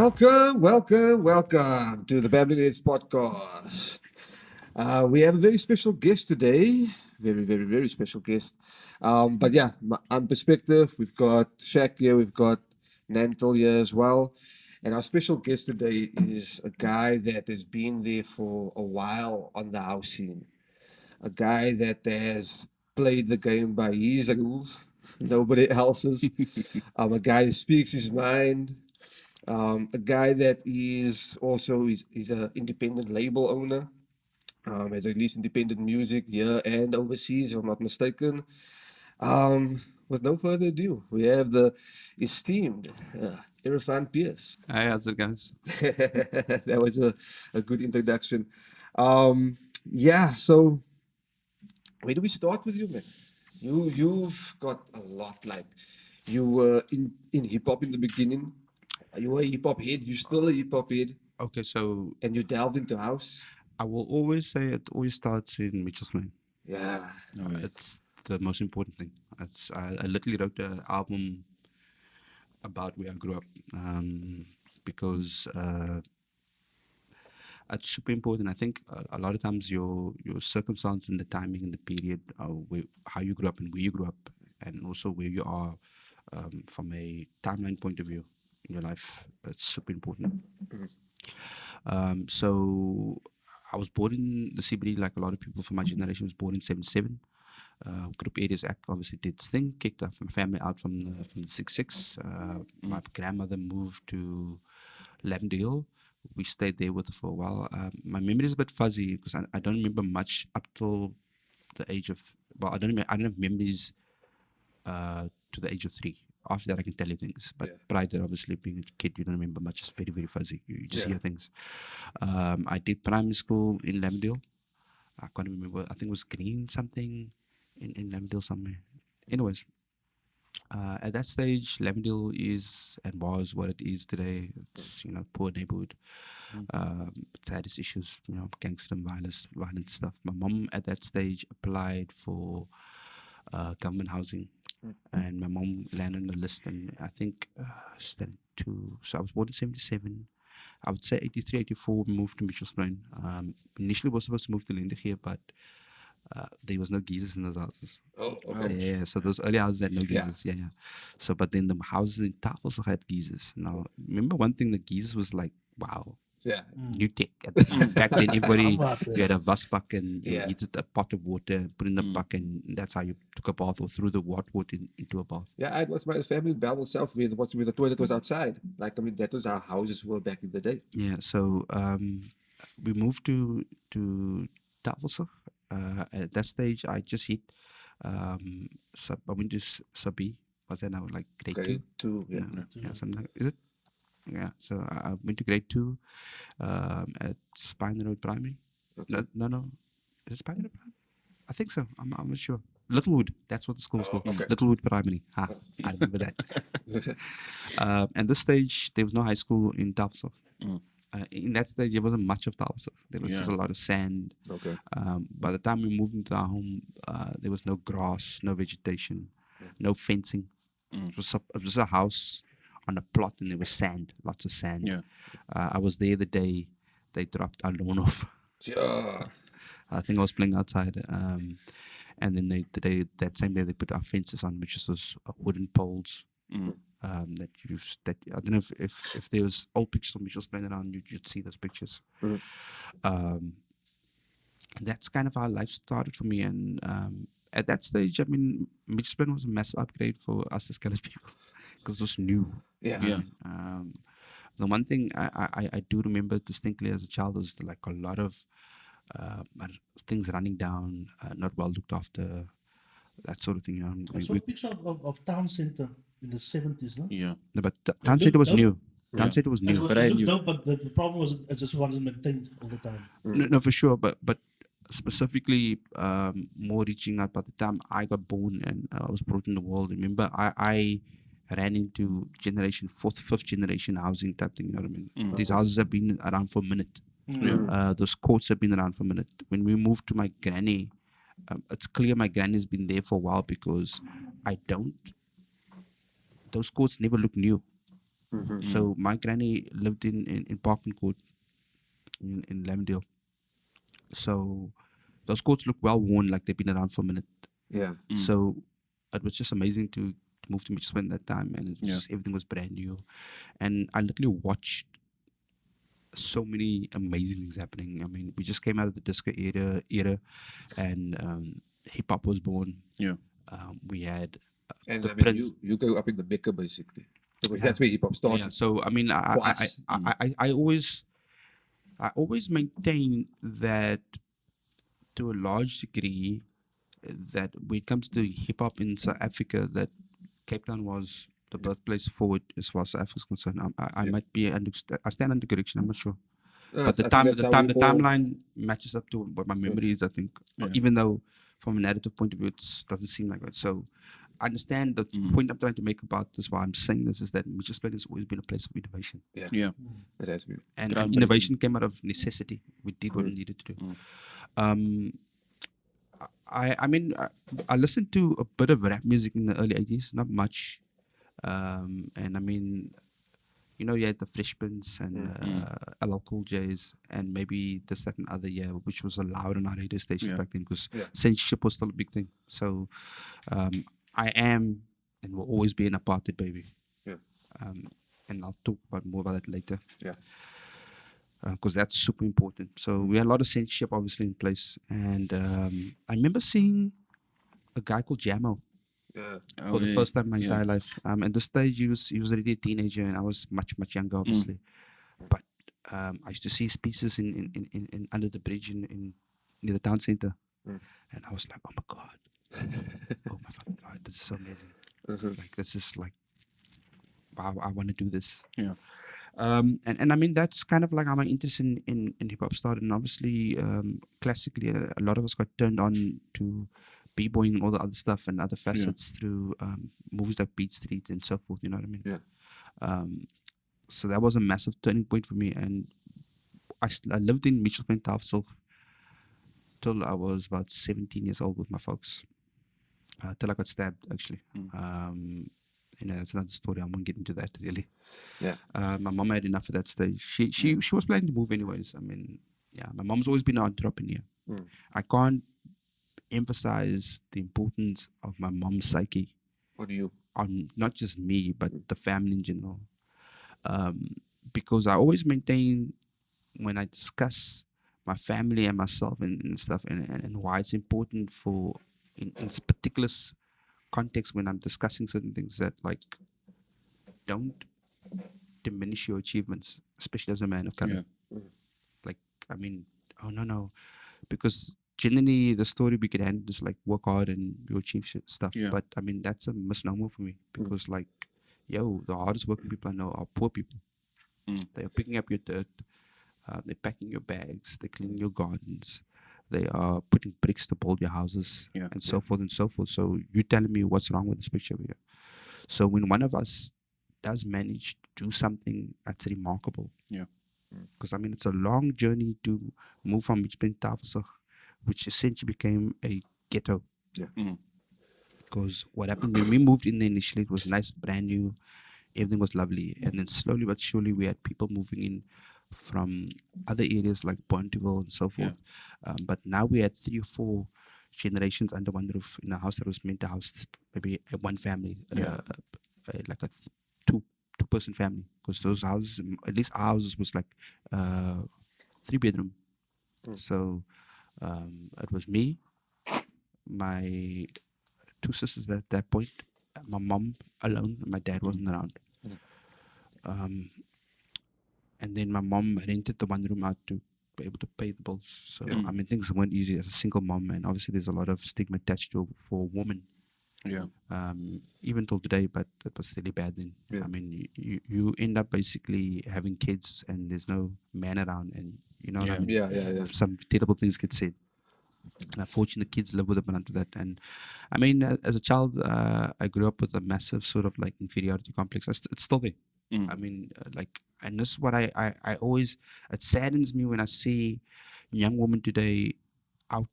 Welcome to the Babbling Heads podcast. We have a very special guest today. Very special guest. But yeah, I'm Perspektif. We've got Shaq here. We've got Nantal here as well. And our special guest today is a guy that has been there for a while on the house scene. A guy that has played the game by his rules, nobody else's. A guy that speaks his mind, a guy that is also is an independent label owner. Has released independent music here and overseas, if I'm not mistaken. With no further ado, we have the esteemed Erefaan Pearce. Hi, how's it, guys? That was a good introduction. Yeah, so where do we start with you, man? You've got a lot. Like you were in hip hop in the beginning. You were a hip hop head. You're still a hip hop head, Okay, so and you delved into house. I will always say it always starts in Mitchell's Plain. Yeah, It's the most important thing. I literally wrote an album about where I grew up because it's super important. I think a lot of times your circumstance and the timing and the period, how you grew up and where you grew up, and also where you are from a timeline point of view in your life, it's super important. So I was born in the CBD, like a lot of people from my generation was born in '77. Group Areas Act obviously did its thing, kicked my family out from the 6-6. My grandmother moved to Lavender Hill. We stayed there with her for a while. My memory is a bit fuzzy because I don't remember much up till the age of, well, I don't have memories to the age of 3. After that, I can tell you things. But prior to obviously being a kid, you don't remember much. It's very fuzzy. You just hear things. I did primary school in Lavendale. I can't remember. I think it was Green something in Lavendale somewhere. Anyways, at that stage, Lavendale is and was what it is today. It's poor neighborhood. It had its issues, gangster and violent stuff. My mom at that stage applied for government housing, and my mom landed on the list, and I think so I was born in '77. I would say 83, 84, we moved to Mitchell's Plain. Initially, we were supposed to move to Lindegeer, but there was no geezers in those houses. Oh, okay. Yeah, so those early houses had no geezers. Yeah. So, but then the houses in Tafels had geezers. Now, remember one thing, the geezers was like, wow, Yeah. new tech. Back then, everybody, you had a wasbak and you heated a pot of water, put in a buck, and that's how you took a bath or threw the hot water into a bath. Yeah, I was my family in Belleville South with the toilet was outside. Like I mean, that was how houses were back in the day. Yeah, so we moved to Tafels. At that stage, I just hit. I went to Sabi. Was that now like grade Grade 2? 2, yeah. Yeah, something like, is it? Yeah. So I went to grade 2 at Spine Road Primary. Okay. No. Is it Spine Road Primary? I think so. I'm not sure. Littlewood. That's what the school's called. okay. Littlewood Primary. I remember that. At this stage, there was no high school in Tafelsel. In that stage, there wasn't much of Tafelsel. There was just a lot of sand. Okay. By the time we moved into our home, there was no grass, no vegetation, no fencing. It was a house on a plot, and there was sand, lots of sand. Yeah. I was there the day they dropped our lawn off. Yeah. I think I was playing outside, and then that same day they put our fences on, which is those wooden poles. That I don't know if there was old pictures of Mitchell's Plain around, you'd see those pictures. That's kind of how life started for me, and at that stage, I mean, Mitchell's Plain was a massive upgrade for us as colored people because it was new. Yeah. Yeah. The one thing I do remember distinctly as a child was like a lot of things running down, not well looked after, that sort of thing. I saw a picture of town centre in the 70s, no? Yeah. No, but Town Center was new. Town Center was It new. was- Brand it new. looked dope, but the problem was it just wasn't maintained all the time. No, for sure. But specifically, more reaching out by the time I got born and I was brought in the world. Remember, I ran into fourth, fifth generation housing type thing. You know what I mean? These houses have been around for a minute. Those courts have been around for a minute. When we moved to my granny, it's clear my granny's been there for a while because those courts never look new. So my granny lived in Parkin Court in Lavendale. So those courts look well worn, like they've been around for a minute. Yeah. So it was just amazing to move to Mitchell at that time, and it was just, everything was brand new. And I literally watched so many amazing things happening. I mean, we just came out of the disco era, and hip hop was born. Yeah. We had And the I mean, Prince. you grew up in the Mecca basically, because Yeah. that's where hip hop started. Yeah. So I mean, For us. I always maintain that to a large degree that when it comes to hip hop in South Africa, that Cape Town was the birthplace for it as far as South Africa is concerned. I might be I stand under correction. I'm not sure, but the I think that's how we all- timeline matches up to what my memory is. I think, even though from a narrative point of view, it doesn't seem like it. So I understand the point I'm trying to make about this. Why I'm saying this is that Mitchell's Plain has always been a place of innovation, Yeah. It has been. and Groundbreaking. innovation came out of necessity. We did what we needed to do. I mean, I listened to a bit of rap music in the early 80s, not much. And I mean, you know, you had the Fresh Prince and LL Cool J's, and maybe the second other year, which was allowed on our radio stations back then, because censorship was still a big thing. So I am and will always be an apartheid baby. Yeah. And I'll talk more about that later. Yeah. Because that's super important. So we had a lot of censorship obviously in place, and I remember seeing a guy called Jamo Yeah. for the first time in my entire life. At this stage, he was already a teenager, and I was much younger, obviously. But I used to see his pieces in under the bridge in near the town center, and I was like, oh my god, oh my fucking god, this is so amazing. Like this is like, wow, I want to do this. Yeah. And I mean, that's kind of like how my interest in hip hop started. And obviously, classically, a lot of us got turned on to b-boying and all the other stuff and other facets through movies like Beat Street and so forth. You know what I mean? Yeah. So that was a massive turning point for me. And I lived in Mitchell's Plain till I was about 17 years old with my folks. Till I got stabbed, actually. You know, that's another story. I won't get into that really. Yeah. My mom had enough at that stage. She was planning to move anyways. I mean, yeah, my mom's always been an entrepreneur. I can't emphasize the importance of my mom's psyche What do you? on not just me but the family in general. Because I always maintain when I discuss my family and myself and stuff and why it's important for in particular context when I'm discussing certain things that like don't diminish your achievements, especially as a man of color. Like, I mean, oh no, because generally the story we get handed is like work hard and you achieve stuff. But I mean, that's a misnomer for me because like, yo, the hardest working people I know are poor people. They are picking up your dirt, they're packing your bags, they're cleaning your gardens, they are putting bricks to build your houses, and so forth and so forth. So you're telling me what's wrong with this picture over here. So when one of us does manage to do something that's remarkable, because I mean it's a long journey to move from Tafelsig, which essentially became a ghetto. Because what happened when we moved in there initially, it was nice, brand new, everything was lovely, and then slowly but surely we had people moving in from other areas like Bonteville and so forth. But now we had 3 or 4 generations under one roof in a house that was meant to house maybe one family, like a two-person family. Because those houses, at least our houses, was like 3-bedroom. So it was me, my 2 sisters at that point, my mom alone, my dad wasn't around. And then my mom rented the one room out to be able to pay the bills. So I mean, things weren't easy as a single mom, and obviously there's a lot of stigma attached to for a woman. Even till today, but it was really bad then. I mean, you end up basically having kids, and there's no man around, and you know what I mean. Some terrible things get said. And unfortunately, the kids live with them under that. And I mean, as a child, I grew up with a massive sort of like inferiority complex. It's still there. I mean, like, and this is what I always, it saddens me when I see young women today out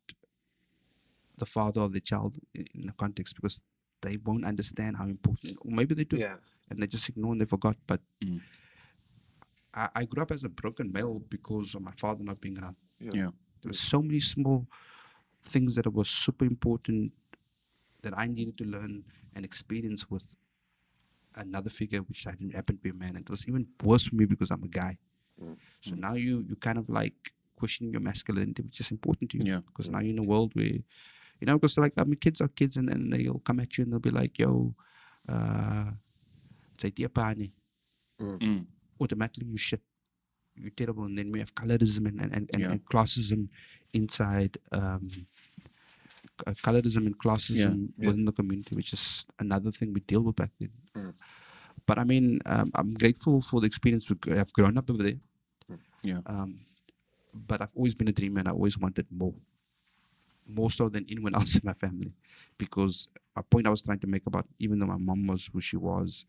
the father of the child in the context because they won't understand how important, or maybe they do. and they just ignore and they forgot. But Mm. I grew up as a broken male because of my father not being around. Yeah. There were so many small things that were super important that I needed to learn and experience with another figure, which I didn't happen to be a man. It was even worse for me because I'm a guy. So now you kind of like question your masculinity, which is important to you. Yeah. Because now you're in a world where, because like, I mean, kids are kids, and then they'll come at you and they'll be like, yo, say Diapani. Mm. Automatically you shit. You're terrible. And then we have colorism Yeah. and classism inside, colorism and classism within the community, which is another thing we deal with back then. But I mean, I'm grateful for the experience I've grown up over there. Yeah. But I've always been a dreamer, and I always wanted more so than anyone else in my family. Because a point I was trying to make about, even though my mom was who she was,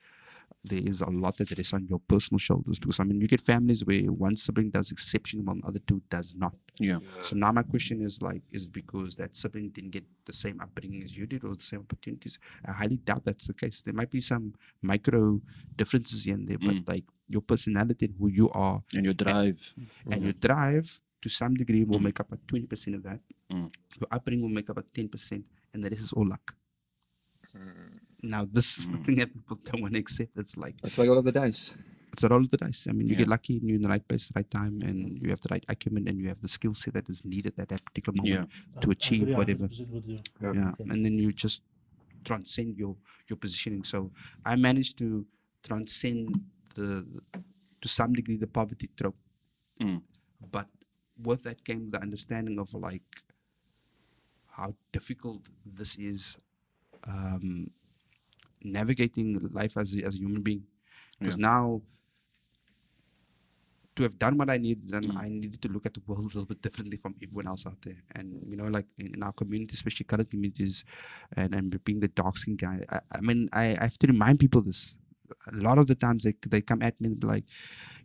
there is a lot that rests on your personal shoulders. Because I mean, you get families where one sibling does exception while the other two does not. Yeah. So now my question is like, is it because that sibling didn't get the same upbringing as you did, or the same opportunities? I highly doubt that's the case. There might be some micro differences here and there, but like your personality and who you are And your drive. and your drive to some degree will make up 20% of that. Your upbringing will make up 10%, and the rest is all luck. Now, this is the thing that people don't want to accept. It's like, It's like all of the dice. it's a roll of the dice. I mean, you get Yeah. lucky and you're in the right place at the right time, and you have the right acumen, and you have the skill set that is needed at that particular moment to I achieve agree whatever. 100% with you. Yeah, and then you just transcend your positioning. So I managed to transcend to some degree the poverty trope, but with that came the understanding of like how difficult this is, navigating life as a human being. Because now, to have done what I needed, then I needed to look at the world a little bit differently from everyone else out there. And like in our community, especially colored communities, and being the dark skin guy, I mean, I have to remind people this. A lot of the times they come at me and be like,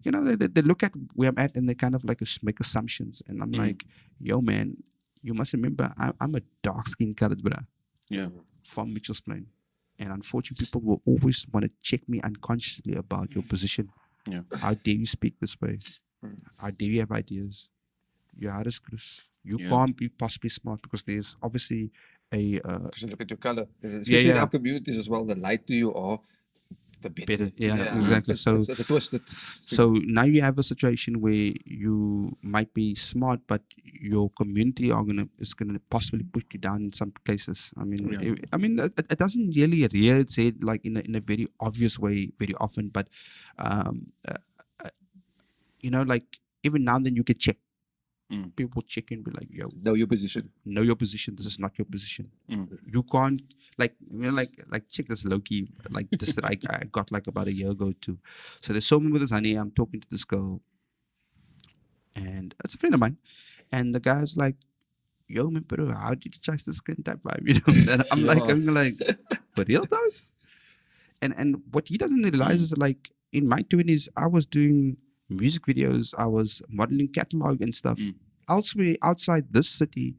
they look at where I'm at and they kind of like make assumptions. And I'm like, yo, man, you must remember, I'm a dark skin colored brother Yeah. from Mitchell's Plain. And unfortunately, people will always want to check me unconsciously about your position. Yeah. How dare you speak this way? How dare you have ideas? You're hard as Chris. You Yeah. can't be possibly smart, because there's obviously a Because you look at your color, especially in yeah. our communities as well. The lighter you are, the better. better. Yeah, exactly. It's a twisted. So now you have a situation where you might be smart, but your community is gonna possibly put you down in some cases. I mean, it doesn't really rear its head like in a very obvious way very often, but like even now and then you get checked. People check and be like, yo, Know your position. know your position. This is not your position. You can't like check this low key like this that I got like about a year ago too. So there's someone with this honey. I'm talking to this girl, and it's a friend of mine, and the guy's like, yo, man, bro, how did you chase this skin type vibe? And I'm like, for real though? And what he doesn't realize is like in my 20s, I was doing music videos, I was modeling catalog and stuff. Elsewhere outside this city,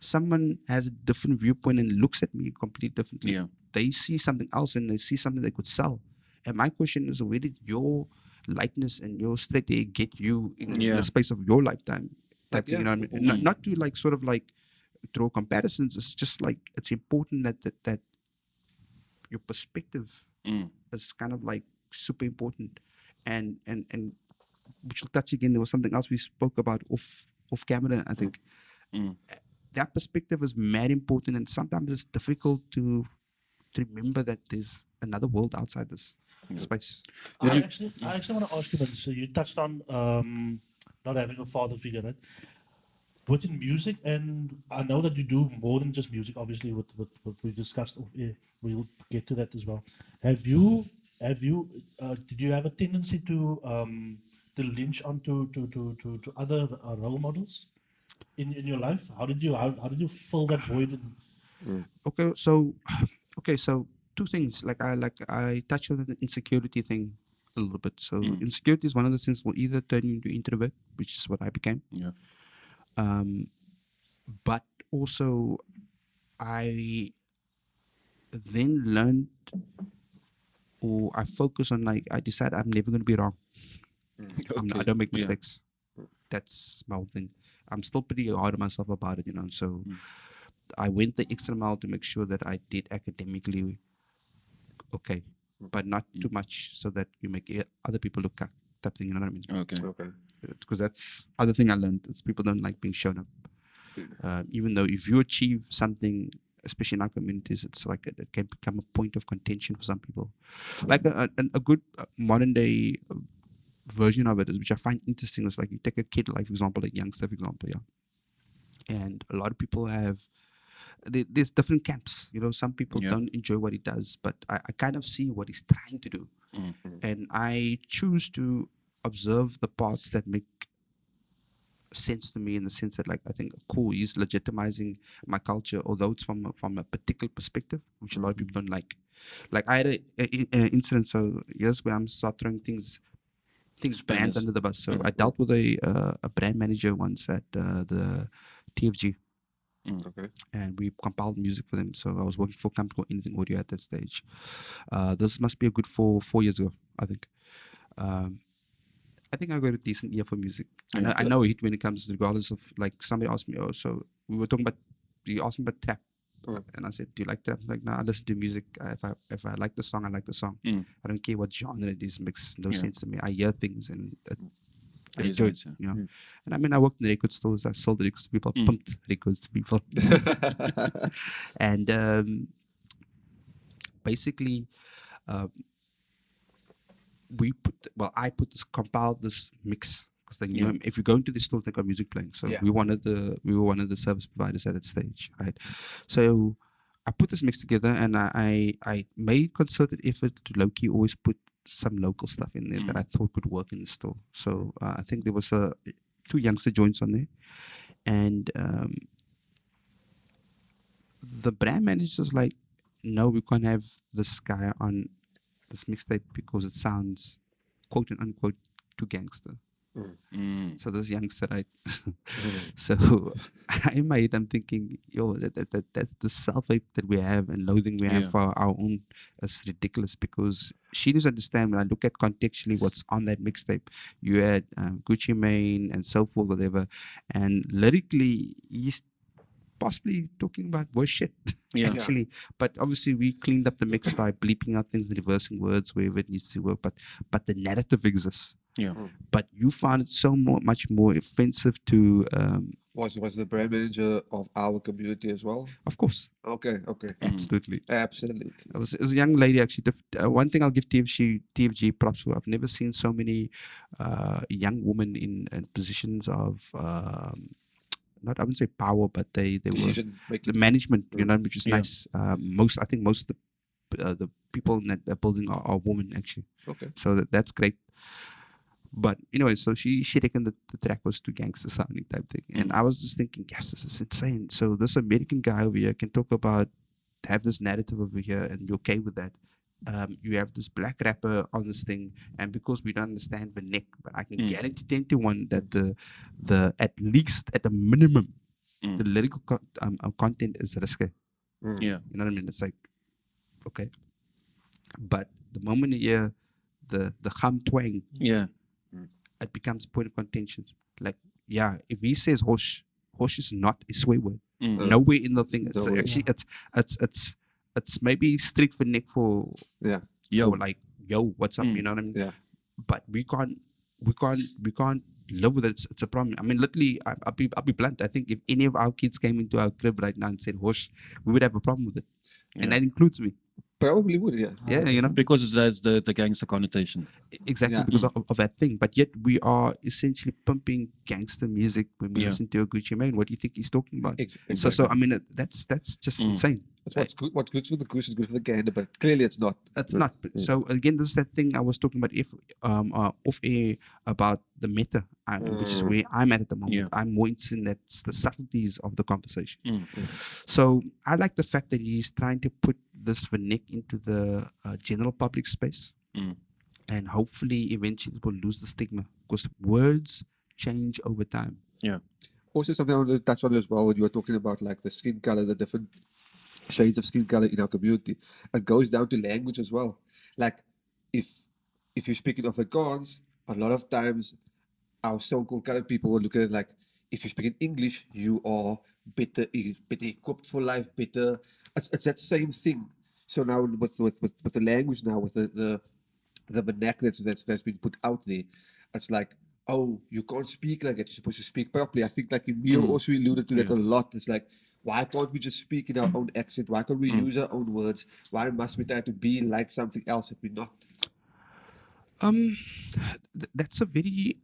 someone has a different viewpoint and looks at me completely differently. Yeah. They see something else and they see something they could sell. And my question is, where did your lightness and your straight hair get you in the space of your lifetime? Like, you know what I mean? Not to like sort of like draw comparisons. It's just like it's important that your perspective is kind of like super important. And which will touch again, there was something else we spoke about off camera, I think. That perspective is mad important, and sometimes it's difficult to remember that there's another world outside this space. I actually want to ask you, so you touched on not having a father figure, right? Within music, and I know that you do more than just music, obviously, with what we discussed off air. We'll get to that as well. Did you have a tendency to lynch onto to other role models in your life? How did you fill that void? Okay, so two things. Like I touched on the insecurity thing a little bit. So insecurity is one of those things will either turn you into introvert, which is what I became. Yeah. But also I then learned or I focus on like I decide I'm never going to be wrong. I don't make Yeah. mistakes. That's my whole thing. I'm still pretty hard on myself about it, you know. So I went the extra mile to make sure that I did academically okay, but not too much so that you make other people look up. Type thing, you know what I mean? Okay. Okay. Because that's other thing I learned. Is people don't like being shown up. Even though if you achieve something, especially in our communities, it's like it can become a point of contention for some people. Like a good modern day version of it is, which I find interesting, is like you take a kid, like for example, a youngster, for example, yeah, and a lot of people have. There's different camps, you know. Some people Yeah. don't enjoy what he does, but I kind of see what he's trying to do, and I choose to observe the parts that make sense to me, in the sense that, like, I think cool, he's legitimizing my culture, although it's from a particular perspective, which a lot of people don't like. Like I had a incident, so here's where I'm start throwing things brands Spanners. under the bus. So I dealt with a brand manager once at the TFG, Okay. and we compiled music for them. So I was working for a company called Anything Audio at that stage. This must be a good 4 years ago, I think. I think I got a decent ear for music. I know it when it comes to, regardless of, like, somebody asked me, oh, so we were talking about, you asked me about trap. And I said, do you like trap? Like, no, I listen to music. If I like the song, I like the song. I don't care what genre it is. It makes no sense to me. I hear things and I enjoy it, resonates, yeah. you know. And I mean, I worked in record stores. I sold records to people, pumped records to people. And basically, I compiled this mix, because then, you know, if you go into the store, they got music playing. So we were one of the service providers at that stage, right? So I put this mix together, and I made concerted effort to low-key always put some local stuff in there that I thought could work in the store. So I think there was two youngster joints on there, and the brand manager was like, no, we can't have this guy on this mixtape because it sounds, quote and unquote, too gangster. So this youngster, right? So in my head, I'm thinking, yo, that's the self-hate that we have and loathing we have for our own is ridiculous, because she doesn't understand. When I look at contextually what's on that mixtape, you had Gucci Mane and so forth, whatever, and lyrically, he's possibly talking about worse shit, actually. But obviously, we cleaned up the mix by bleeping out things and reversing words wherever it needs to work. But the narrative exists. Yeah. But you found it so much more offensive to. Was the brand manager of our community as well? Of course. Okay. Absolutely. Absolutely. It was a young lady, actually. One thing I'll give TFG props for, I've never seen so many young women in positions of. Not, I wouldn't say power, but they were the management, you know, which is nice. I think most of the people in that building are women, actually. Okay. So that's great. But anyway, so she reckoned that the track was too gangster sounding type thing, and I was just thinking, yes, this is insane. So this American guy over here can talk about, have this narrative over here, and you're okay with that. You have this black rapper on this thing, and because we don't understand the neck, but I can guarantee 10 to 1 that the at least at a minimum, the lyrical content is risky. Yeah. You know what I mean? It's like, okay, but the moment you hear the hum twang, Yeah. it becomes a point of contention. Like, yeah, if he says hosh is not a swear word. Nowhere in the thing. It's actually it's maybe street for neck for like, yo, what's up? You know what I mean? Yeah. But we can't live with it. It's a problem. I mean, literally, I'll be blunt. I think if any of our kids came into our crib right now and said hosh, we would have a problem with it, and that includes me. Probably would, yeah. Yeah, you know, Because it has the gangster connotation. exactly, Yeah. because of that thing. But yet we are essentially pumping gangster music when we listen to a Gucci Mane. What do you think he's talking about? So I mean, that's just insane. That's what's good for the goose is good for the gander, but clearly it's not. It's not. So again, this is that thing I was talking about off air about the meta, which is where I'm at the moment. Yeah. I'm more interested in the subtleties of the conversation. So I like the fact that he's trying to put this vernac into the general public space, and hopefully eventually it will lose the stigma, because words change over time. Yeah. Also, something I wanted to touch on as well, when you were talking about like the skin color, the different shades of skin color in our community. It goes down to language as well. Like if you're speaking Afrikaans, a lot of times our so-called colored people will look at it like, if you speak in English, you are better equipped for life, better. It's that same thing. So now with the language now, with the vernacular that's been put out there, it's like, oh, you can't speak like that. You're supposed to speak properly. I think like Emil also alluded to that a lot. It's like, why can't we just speak in our own accent? Why can't we use our own words? Why must we try to be like something else that we're not? That's a very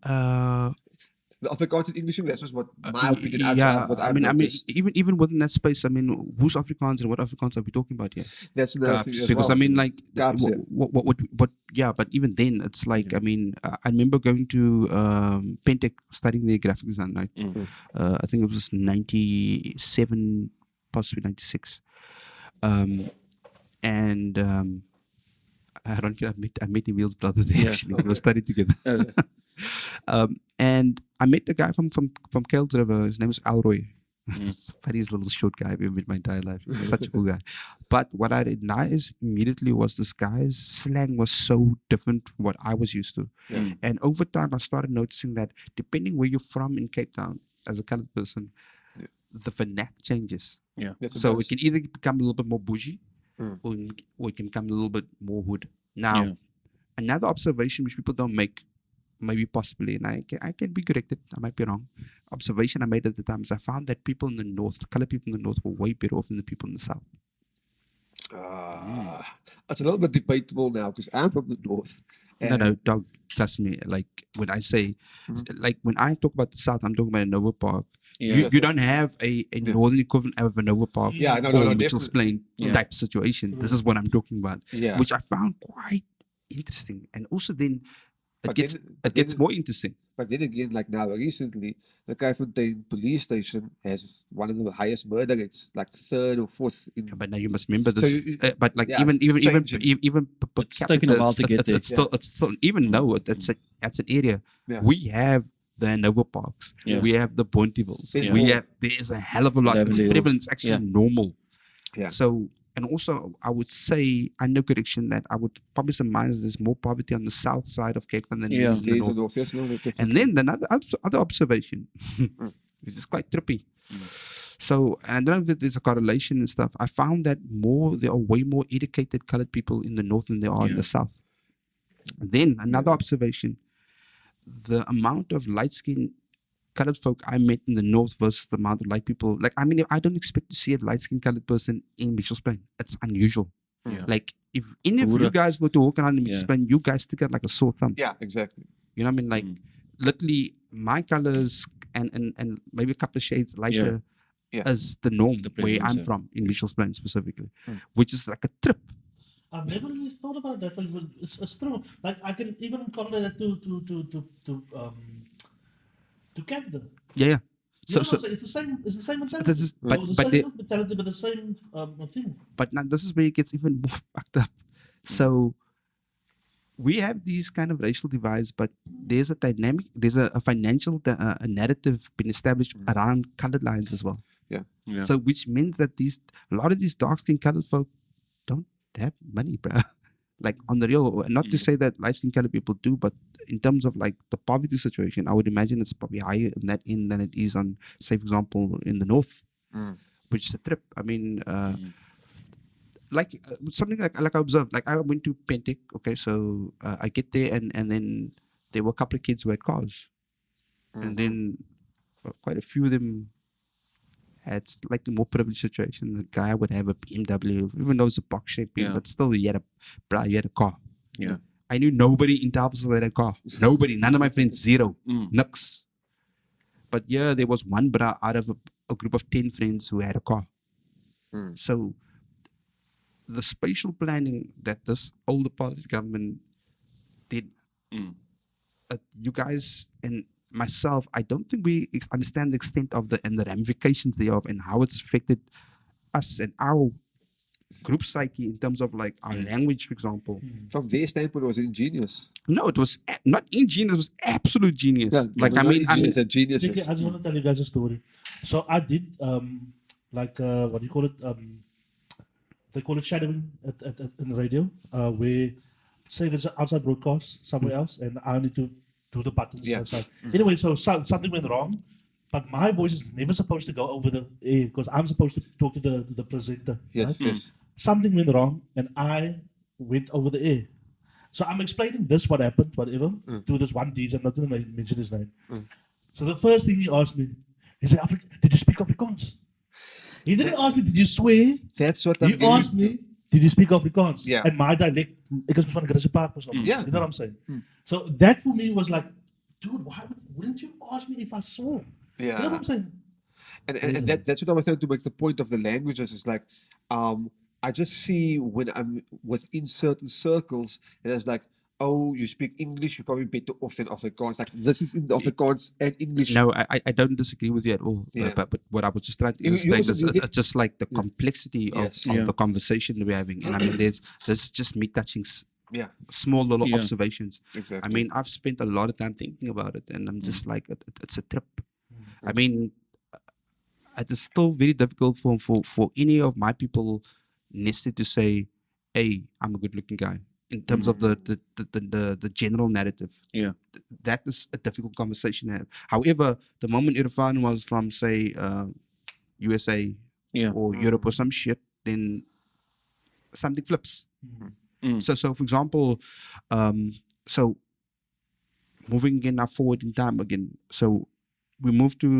The Afrikaans and English, that's just what my opinion. What I've I mean, noticed. even within that space, I mean, who's Afrikaans and what Afrikaans are we talking about here? That's another thing as Because well. I mean, like, Caps, yeah. what? Yeah, but even then, it's like, I mean, I remember going to Pentec studying the graphic design, right? I think it was 97, possibly 96, and ironically, I met Emil's brother there. Actually, we were studying together. And I met the guy from Kells River. His name is Alroy. Funniest little short guy I've ever met in my entire life. Such a cool guy. But what I realized immediately was this guy's slang was so different from what I was used to. And over time, I started noticing that depending where you're from in Cape Town, as a colored person, the vernac changes. Yeah. So it can either become a little bit more bougie, or it can become a little bit more hood. Now, another observation which people don't make, maybe possibly, and I can be corrected, I might be wrong. Observation I made at the time is I found that people in the north, the colored people in the north, were way better off than the people in the south. It's a little bit debatable now because I'm from the north. No, dog, trust me. Like when I say, like when I talk about the south, I'm talking about Nova Park. You don't have a northern equivalent of a Nova Park or Mitchell's Plain type situation. This is what I'm talking about, which I found quite interesting. And also then it gets more interesting. But then again, like now recently, the Kaifontein police station has one of the highest murder rates, like third or fourth. But now you must remember this. So but like yeah, even per It's taken a capita, while to get there. it's still even though that's an area we have the Nova Parks, we have the Pontivals, there's a hell of a lot. It's Lavender Hills. prevalence actually normal. Yeah. So, and also I would say, I know correction, that I would probably surmise there's more poverty on the south side of Cape Town than there is in the north. And then another other observation, which is quite trippy. So, and I don't know if there's a correlation and stuff. I found that there are way more educated colored people in the north than there are in the south. And then another observation, the amount of light-skinned colored folk I met in the north versus the amount of light people. Like, I mean, I don't expect to see a light-skinned colored person in Mitchell's Plain. It's unusual. Like, if any of you guys were to walk around in Mitchell's Plain, you guys stick out like a sore thumb. Yeah, exactly. You know what I mean? Like, literally, my colors and maybe a couple of shades lighter is the norm where I'm from, in Mitchell's Plain specifically, which is like a trip. I've never really thought about that, but it's true. Like I can even correlate that to Canada. Yeah. So it's the same. It's the same mentality. This is, the but same mentality, but the same thing. But now this is where it gets even more fucked up. So we have these kind of racial divides, but there's a dynamic, there's a financial a narrative been established around colored lines as well. Yeah. So which means that a lot of these dark-skinned colored folk don't have money, bro. Like on the real, not to say that light-skinned colored people do, but in terms of like the poverty situation, I would imagine it's probably higher in that end than it is on, say, for example, in the north, which is a trip. I mean, like something like I observed, like I went to Pentec, okay, so I get there and then there were a couple of kids who had cars, and then quite a few of them had slightly more privileged situation. The guy would have a BMW, even though it's a box shape, but still he had a car. Yeah. I knew nobody in Tafelsel that had a car. Nobody, none of my friends, zero, nux. But yeah, there was one bra out of a group of 10 friends who had a car. So the spatial planning that this older part of the government did, you guys and myself, I don't think we understand the extent of the ramifications thereof and how it's affected us and our group psyche in terms of like our language, for example. From their standpoint, it was ingenious. No, it was not ingenious, it was absolute genius. Yeah, like I mean, a genius. I just want to tell you guys a story. So I did what do you call it? They call it shadowing at in radio, where say there's an outside broadcast somewhere else, and I need to do the buttons Yeah. outside. Anyway, so something went wrong, but my voice is never supposed to go over the air because I'm supposed to talk to the presenter. Yes, right? yes. Something went wrong, and I went over the air. So I'm explaining this, what happened, whatever, to this one DJ. I'm not going to mention his name. So the first thing he asked me, he said, did you speak Afrikaans? He didn't ask me, did you swear? That's what He asked me, did you speak Afrikaans? Yeah. And my dialect, ek is van Grassy Park or something. Yeah. You know what I'm saying? So that for me was like, dude, why wouldn't you ask me if I swore? You know what I'm saying? And that's what I was trying to make the point of the languages is like, I just see when I'm within certain circles, and it's like, oh, you speak English, you're probably better off than Afrikaans. Like this is in the Afrikaans and English. No, I don't disagree with you at all. Yeah. But what I was just trying to You illustrate also- is you get- it's just like the complexity Yes. of the conversation we're having. And I mean, this is just me touching Yeah, small little Yeah. observations. exactly. I mean, I've spent a lot of time thinking about it, and I'm just like, it's a trip. I mean, it is still very difficult for any of my people nested to say, "Hey, I'm a good-looking guy." In terms of the general narrative, Yeah. that is a difficult conversation to have. However, the moment Erefaan was from, say, USA Yeah. or Europe or some shit, then something flips. So for example, so moving again now forward in time again. So we moved to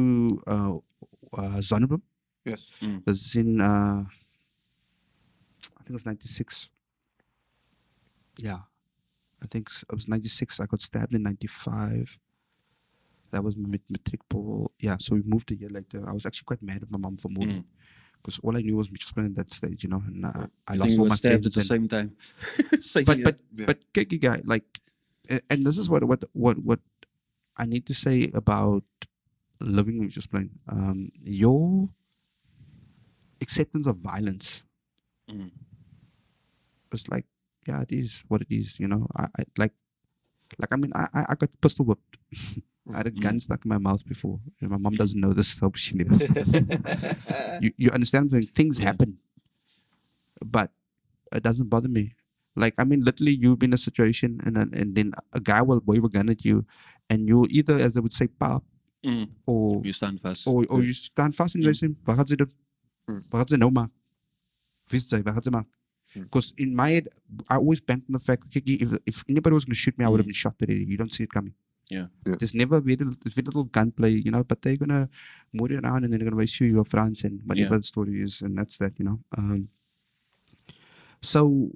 Zonnebloem. Yes. This is in I think it was 96. Yeah, I think it was 96. I got stabbed in 95. That was my matric ball. Yeah, so we moved a year later. I was actually quite mad at my mom for moving because all I knew was Mitchell's at that stage, you know, and I I lost think we all were my stabbed friends. at the and- same time. Same but year. but Kiki guy, like, and this is what I need to say about living with just plain. Your acceptance of violence is like, yeah, it is what it is, you know. I I mean, I got pistol whipped. I had a gun stuck in my mouth before. And my mom doesn't know this, so she knows. You understand when things happen, but it doesn't bother me. Like, I mean, literally, you've been in a situation, and then a guy will wave a gun at you, and you either, as they would say, pop, or You stand fast. or you stand fast and you say, "Wat gaan ze doen? Wat gaan ze nou maak? Wie is dit? Wat gaan ze maak?" Because in my head, I always bank on the fact, Kiki, if anybody was going to shoot me, I would have been shot already. You don't see it coming. Yeah. There's never there's very little gunplay, you know, but they're going to move you around and then they're going to shoot you off France and whatever Yeah. the story is, and that's that, you know. So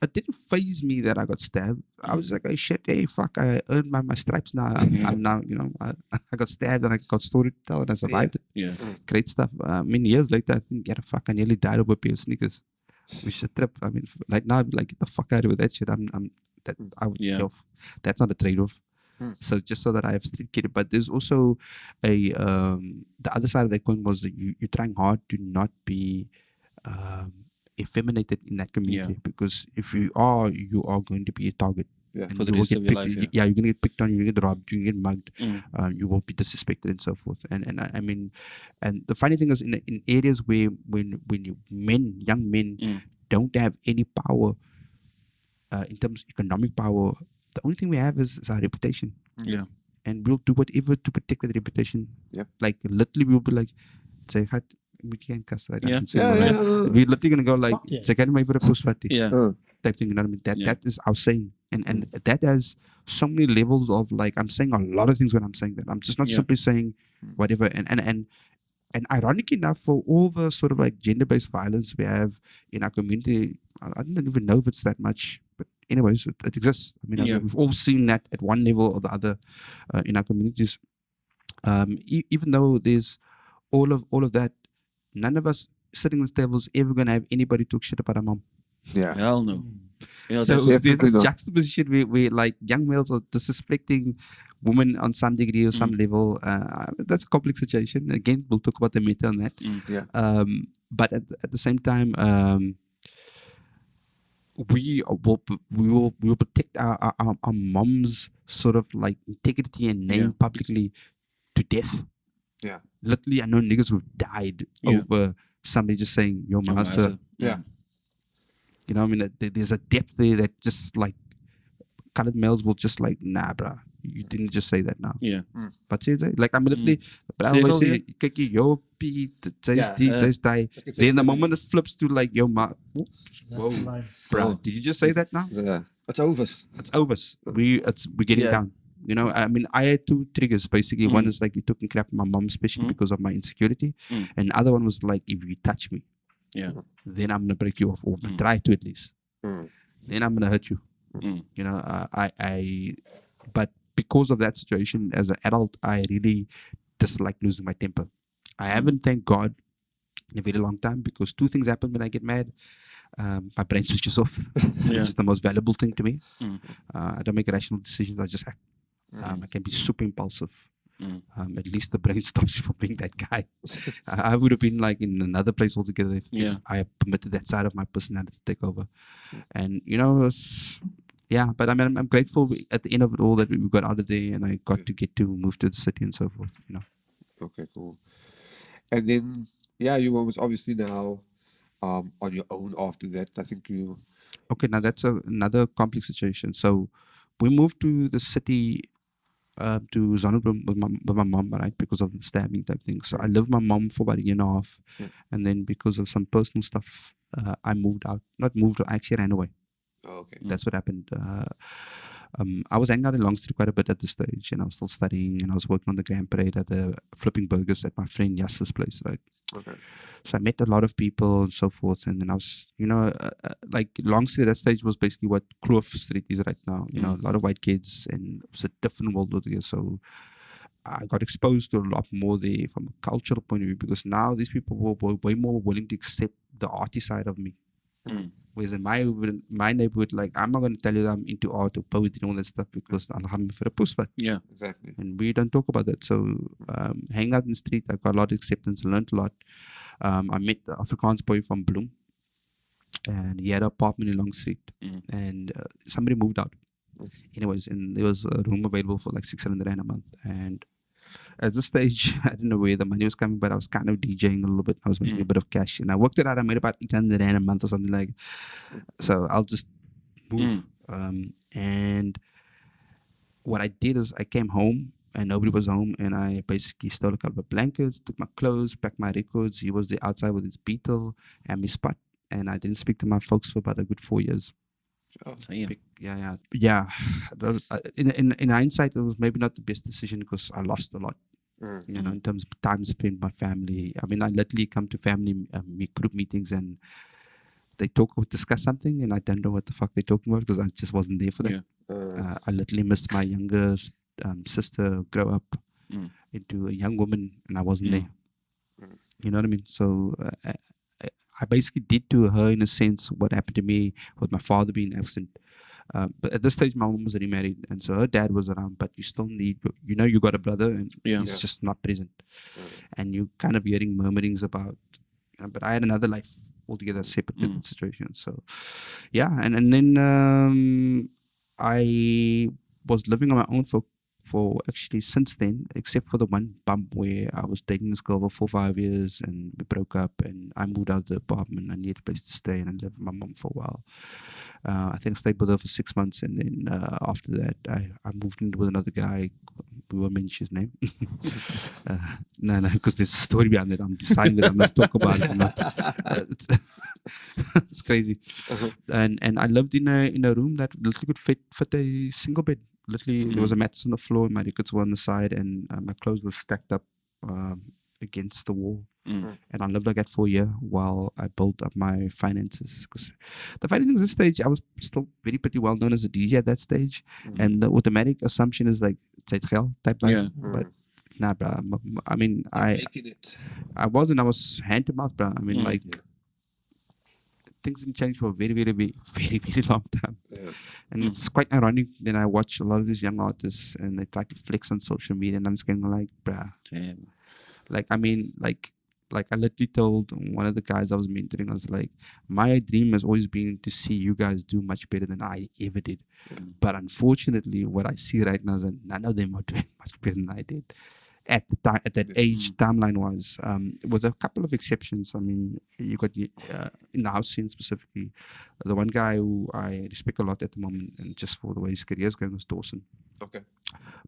it didn't faze me that I got stabbed. I was like, hey, shit, hey, fuck, I earned my stripes now. I'm now, you know, I got stabbed and I got story to tell and I survived it. Yeah. Great stuff. I mean, years later, I think, yeah, fuck, I nearly died over a pair of sneakers. Which is a trip. I mean, like now, I'd be like, get the fuck out of with that shit. I would, Yeah. yo, that's not a trade-off. So just so that I have street kid, but there's also the other side of that coin was that you're trying hard to not be effeminated in that community, because if you are going to be a target. Yeah. And For the you will rest get of your picked- life, yeah, you're gonna get picked on, you're gonna get robbed, you're gonna get mugged, Mm. you will be disrespected and so forth. And I mean, and the funny thing is, in areas where when young men don't have any power in terms of economic power, the only thing we have is our reputation, Yeah. and we'll do whatever to protect that reputation. Yep. Like literally, we'll be like, say, we can't cuss, right? Yeah. We're literally gonna go like, Fuck yeah. say, can you for a post fatty? Yeah. Type thing, you know what I mean? Yeah. That is our saying, and that has so many levels of, like, I'm saying a lot of things when I'm saying that. I'm just not Yeah. simply saying whatever. And ironically enough, for all the sort of like gender-based violence we have in our community, I don't even know if it's that much, but anyways, it exists. I mean, Yeah. we've all seen that at one level or the other in our communities. Even though there's all of that, none of us sitting on this table is ever gonna have anybody talk shit about our mom. Yeah. Hell no. Yeah, So that's, there's Definitely this not. juxtaposition where like young males are disrespecting women on some degree or some level. That's a complex situation. Again, we'll talk about the meta on that. Yeah. But at the same time, we will protect our mom's sort of like integrity and name Yeah. publicly to death. Yeah. Literally, I know niggas who've died Yeah. over somebody just saying, "Yo, Your massa." master. Yeah. You know what I mean? There's a depth there that just like colored males will just like, nah, bruh. You didn't just say that now. Yeah. But say that, like I'm literally, but I Say always so, say, kyk jy, yo, Pete, Yeah, just die. can say Then the it moment it flips to like, yo, ma, That's whoa, the line. bruh, did you just say that now? Yeah. It's over. It's over. We're getting Yeah. down. You know, I mean, I had two triggers basically. One is like you took and crap my mom, especially because of my insecurity, and the other one was like if you touch me, Yeah. then I'm gonna break you off, or try to at least. Then I'm gonna hurt you. You know, but because of that situation, as an adult, I really dislike losing my temper. I haven't, thank God, in a very long time, because two things happen when I get mad. My brain switches off, which is the most valuable thing to me. I don't make rational decisions, I just act. I can be super impulsive. At least the brain stops me from being that guy. I would have been like in another place altogether if I had permitted that side of my personality to take over. And you know, yeah, but I mean, I'm grateful at the end of it all that we got out of there and I got to get to move to the city and so forth. You know. Okay, cool. And then, yeah, you were obviously now on your own after that. I think you. Okay, now that's another complex situation. So we moved to the city to Zonnebloem with my mom, right, because of the stabbing type thing. So I lived with my mom for about a year and a half, and then because of some personal stuff, I moved out. Not moved, I actually ran away. Oh, okay. That's what happened. I was hanging out in Long Street quite a bit at this stage, and I was still studying, and I was working on the Grand Parade at the flipping burgers at my friend Yasser's place, right? Okay. So I met a lot of people and so forth, and then I was, you know, like Long Street at that stage was basically what Kloof Street is right now. You know, a lot of white kids, and it was a different world altogether. So I got exposed to a lot more there from a cultural point of view, because now these people were way more willing to accept the arty side of me. Whereas in my neighborhood, like I'm not going to tell you that I'm into art or poetry and all that stuff because I'll have me for a push fight. Yeah. Exactly. And we don't talk about that. So hanging out in the street, I got a lot of acceptance, learned a lot. I met the Afrikaans boy from Bloem, and he had an apartment in Long Street, and somebody moved out. Anyways, and there was a room available for like 600 rand a month. And at this stage, I didn't know where the money was coming, but I was kind of DJing a little bit. I was making a bit of cash, and I worked it out. I made about 800 rand a month or something like. So I'll just move. And what I did is I came home and nobody was home, and I basically stole a couple of blankets, took my clothes, packed my records. He was there outside with his Beetle and his spot, and I didn't speak to my folks for about a good 4 years. Yeah. In hindsight, it was maybe not the best decision because I lost a lot. You know, in terms of time spent with my family. I mean, I literally come to family group meetings and they discuss something, and I don't know what the fuck they're talking about because I just wasn't there for that. I literally missed my younger sister grow up into a young woman, and I wasn't there. You know what I mean? So I basically did to her, in a sense, what happened to me with my father being absent. But at this stage, my mom was already married, and so her dad was around, but you still need, you know, you got a brother, and he's just not present. And you kind of hearing murmurings about, you know, but I had another life altogether, separate different situation. So, yeah, and then I was living on my own for actually since then, except for the one bump where I was dating this girl for 4 or 5 years and we broke up and I moved out of the apartment. I needed a place to stay and I lived with my mom for a while. I think I stayed with her for 6 months, and then after that I moved in with another guy. We won't mention his name. No, because there's a story behind it. I'm deciding that I must talk about it or not. It's crazy. And I lived in a room that literally could fit a single bed. Literally, there was a mattress on the floor, my records were on the side, and my clothes were stacked up against the wall. And I lived like that for a year while I built up my finances. Because the funny thing is, this stage, I was still pretty well known as a DJ at that stage. And the automatic assumption is like, it's geld type thing. But nah, bro. I mean, I was hand to mouth, bro. I mean, like, things didn't change for a very long time. And it's quite ironic that I watch a lot of these young artists and they try to flex on social media, and I'm just going like, bruh. Like, I mean, like I literally told one of the guys I was mentoring, I was like, my dream has always been to see you guys do much better than I ever did. But unfortunately, what I see right now is that none of them are doing much better than I did. at the time, at that age, timeline was, with a couple of exceptions. I mean, you got in the house scene specifically, the one guy who I respect a lot at the moment, and just for the way his career is going, was Dawson. Okay.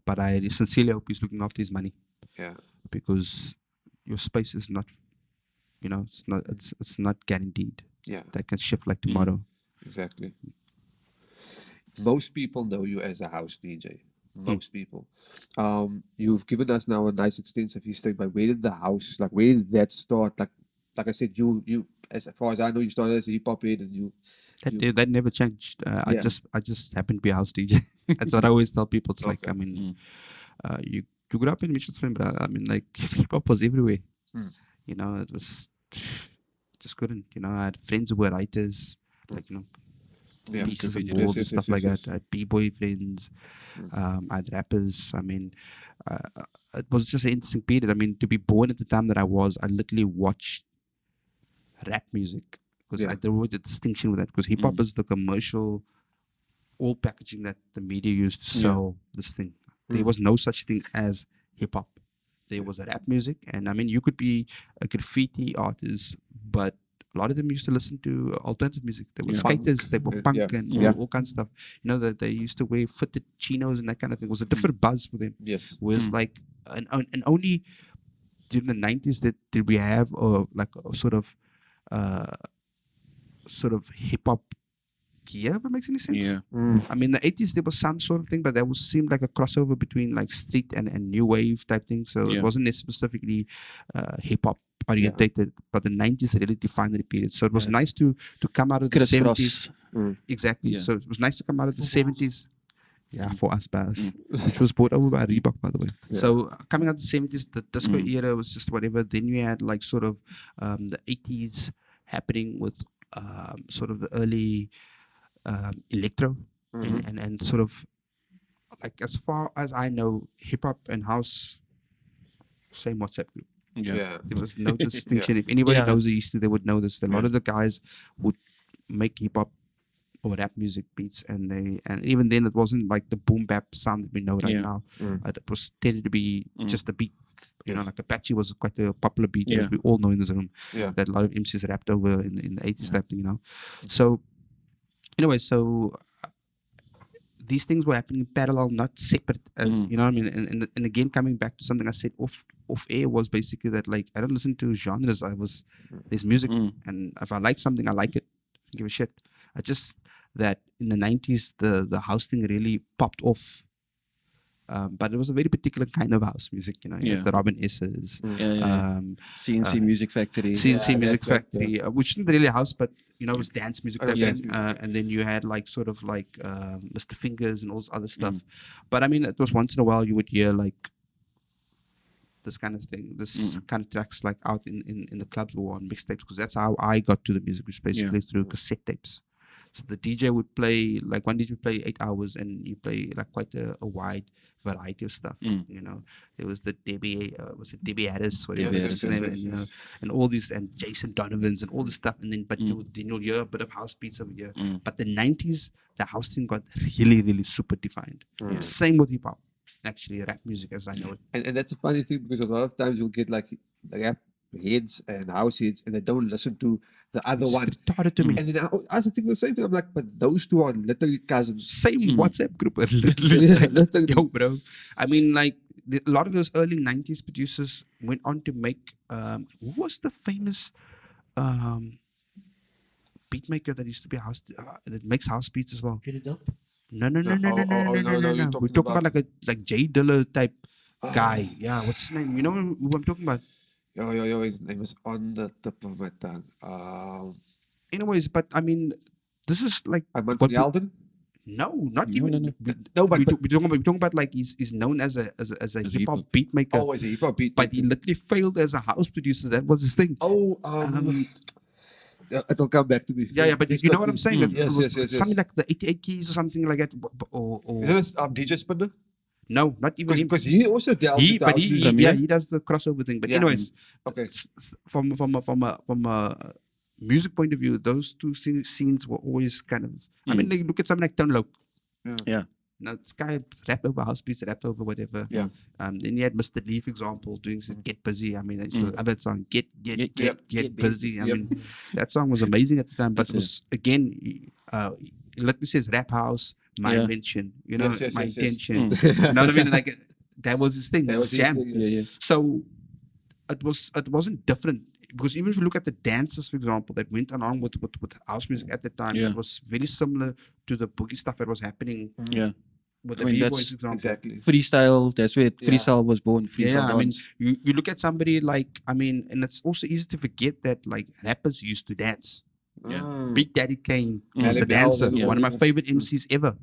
But I sincerely hope he's looking after his money, Yeah. because your space is not, it's not guaranteed. Yeah. That can shift like tomorrow. Exactly. Most people know you as a house DJ. Most people. You've given us now a nice extensive history, but where did the house, like, where did that start? Like I said, you as far as I know, you started as a hip hop head, and That never changed. I just happened to be a house DJ. That's what I always tell people. It's like, I mean, you grew up in Mitchell's Plain, but I mean, like, hip hop was everywhere. You know, it was just couldn't. You know, I had friends who were writers, like, you know, Yeah. pieces Yes, of boards yes, and stuff yes, like yes. that. I had b-boy friends. I had rappers. I mean, it was just an interesting period. I mean, to be born at the time that I was, I literally watched rap music, because there was a distinction with that, because hip hop is the commercial, all packaging that the media used to sell this thing. There was no such thing as hip hop. There was a rap music, and I mean, you could be a graffiti artist, but a lot of them used to listen to alternative music. They were skaters, they were punk, and all kinds of stuff. You know, that they used to wear fitted chinos and that kind of thing. It was a different buzz for them. Yes. Whereas like, and only during the 90s did we have like a sort of hip hop gear, if it makes any sense. Yeah. I mean, the 80s there was some sort of thing, but that seemed like a crossover between like street and new wave type thing. So it wasn't necessarily specifically hip hop orientated, but the 90s really defined the period. So it was nice to come out of the 70s. Exactly. Yeah. So it was nice to come out of the 70s. Yeah, for us, which was bought over by Reebok, by the way. So coming out of the 70s, the disco era was just whatever. Then you had like sort of the 80s happening with sort of the early electro and sort of like, as far as I know, hip hop and house, same WhatsApp group. Yeah. There was no distinction. If anybody Yeah. knows the history, they would know this. A lot of the guys would make hip hop or rap music beats, and even then it wasn't like the boom bap sound that we know right now. It was tended to be just a beat. You know, like Apache was quite a popular beat, as we all know in this room. Yeah. That a lot of MCs rapped over in the 80s type thing, you know. So anyway, these things were happening in parallel, not separate, as you know what I mean. And again, coming back to something I said off air, was basically that, like, I don't listen to genres. There's music, and if I like something, I like it. I don't give a shit. I just that in the 90s the house thing really popped off. But it was a very particular kind of house music, you know. You had the Robin S's, CNC Music Factory. CNC Music Factory, which isn't really house, but you know, it was dance music. And then you had like sort of like Mr. Fingaz and all this other stuff. But I mean, it was once in a while you would hear like this kind of thing, this kind of tracks like out in the clubs or on mixtapes, because that's how I got to the music, which basically through cassette tapes. So the DJ would play, like one DJ would play 8 hours, and you play like quite a wide variety of stuff. You know, there was the Debbie Harris, whatever his name, and, you know, and all these, and Jason Donovan's and all this stuff. And then, but then you'll hear a bit of house beats over here. But the 90s, the house thing got really, really super defined. Same with hip hop, actually, rap music as I know it. And that's a funny thing, because a lot of times you'll get like rap heads and house heads, and they don't listen to the other one. Retarded to me. And then I think the same thing. I'm like, but those two are literally cousins. Same WhatsApp group. Literally. Literally. Yo, bro. I mean, like, a lot of those early 90s producers went on to make, who was the famous beat maker that used to be a house, that makes house beats as well? Get it up. No. you're We're talking about like Jay Dilla type guy. Yeah, what's his name? You know who I'm talking about? Yo, his name is on the tip of my tongue. Anyways, but I mean, this is like I'm from Alden. No, not even. No, but we're talking about like he's known as a hip hop beat maker. Oh, as a hip hop beat. But he literally failed as a house producer. That was his thing. It'll come back to me. Yeah, but you know what I'm saying? It Yes, was yes. something like the 88 Keys or something like that. Or Isn't it DJ Spinner? no, not even him. Because he also delves into house music. He does the crossover thing. But anyways, Okay. From a music point of view, those two scenes were always kind of. I mean, like, look at something like Tone Loc. Yeah. this guy rapped over house beats, rapped over whatever. Yeah. Then you had Mr. Lee, for example, doing some Get Busy. I mean, I used to love that song, Get Busy. I mean, that song was amazing at the time, but it was, again, like this says, rap house, my invention, you know, my intention. You know what I mean? Like, that was his thing. That was his jam. So it wasn't different. Because even if you look at the dances, for example, that went along with house music at the time, it was very similar to the boogie stuff that was happening. With the B-boys, for example. Exactly. Freestyle, that's where freestyle was born. Freestyle I mean, dance. you look at somebody like, I mean, and it's also easy to forget that like rappers used to dance. Big Daddy Kane was a dancer, one of my favorite MCs ever.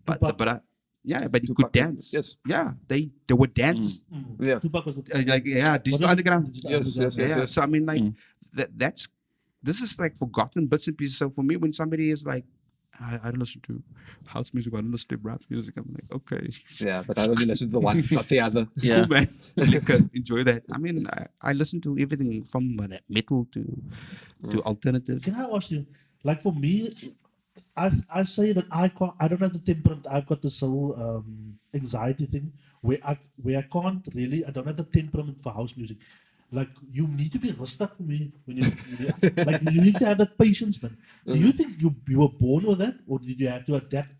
But he could dance. Yes. Yeah, they were dancers. Tupac was the Digital Underground. Yes. So I mean, like this is like forgotten bits and pieces. So for me, when somebody is like, I don't listen to house music, I don't listen to rap music, I'm like, okay. Yeah, but I only listen to the one, not the other. Cool, man. Enjoy that. I mean, I listen to everything from metal to alternative. Can I ask you, like for me, I say that I don't have the temperament. I've got this whole anxiety thing where I can't really. I don't have the temperament for house music. Like you need to be rustic for me when you like you need to have that patience, man. Do you think you were born with that, or did you have to adapt?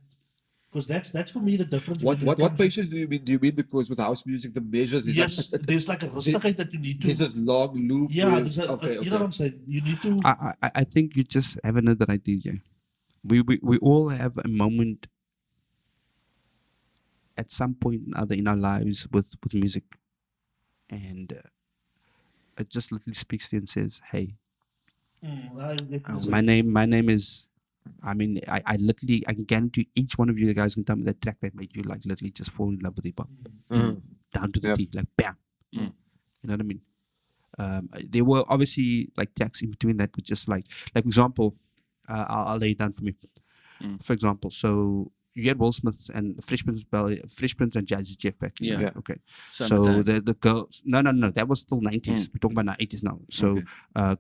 Because that's for me the difference. What patience do you mean? Do you mean because with house music the measures is yes, there's like a rusticate that you need to. There's this long loop. Yeah, with, there's you know what I'm saying. You need to. I think you just have another idea. We all have a moment at some point or other in our lives with music, and it just literally speaks to you and says, "Hey, my name is." I mean, I literally, I can guarantee each one of you guys can tell me that track that made you like literally just fall in love with hip hop, down to the T, like bam. You know what I mean? There were obviously like tracks in between that, but just like for example, I'll lay it down for me. For example, so you had Will Smith and Fresh Prince and Jazzy Jeff back then. Yeah. Okay. Summertime. So the girls, no, that was still 90s. We're talking about now 80s now. So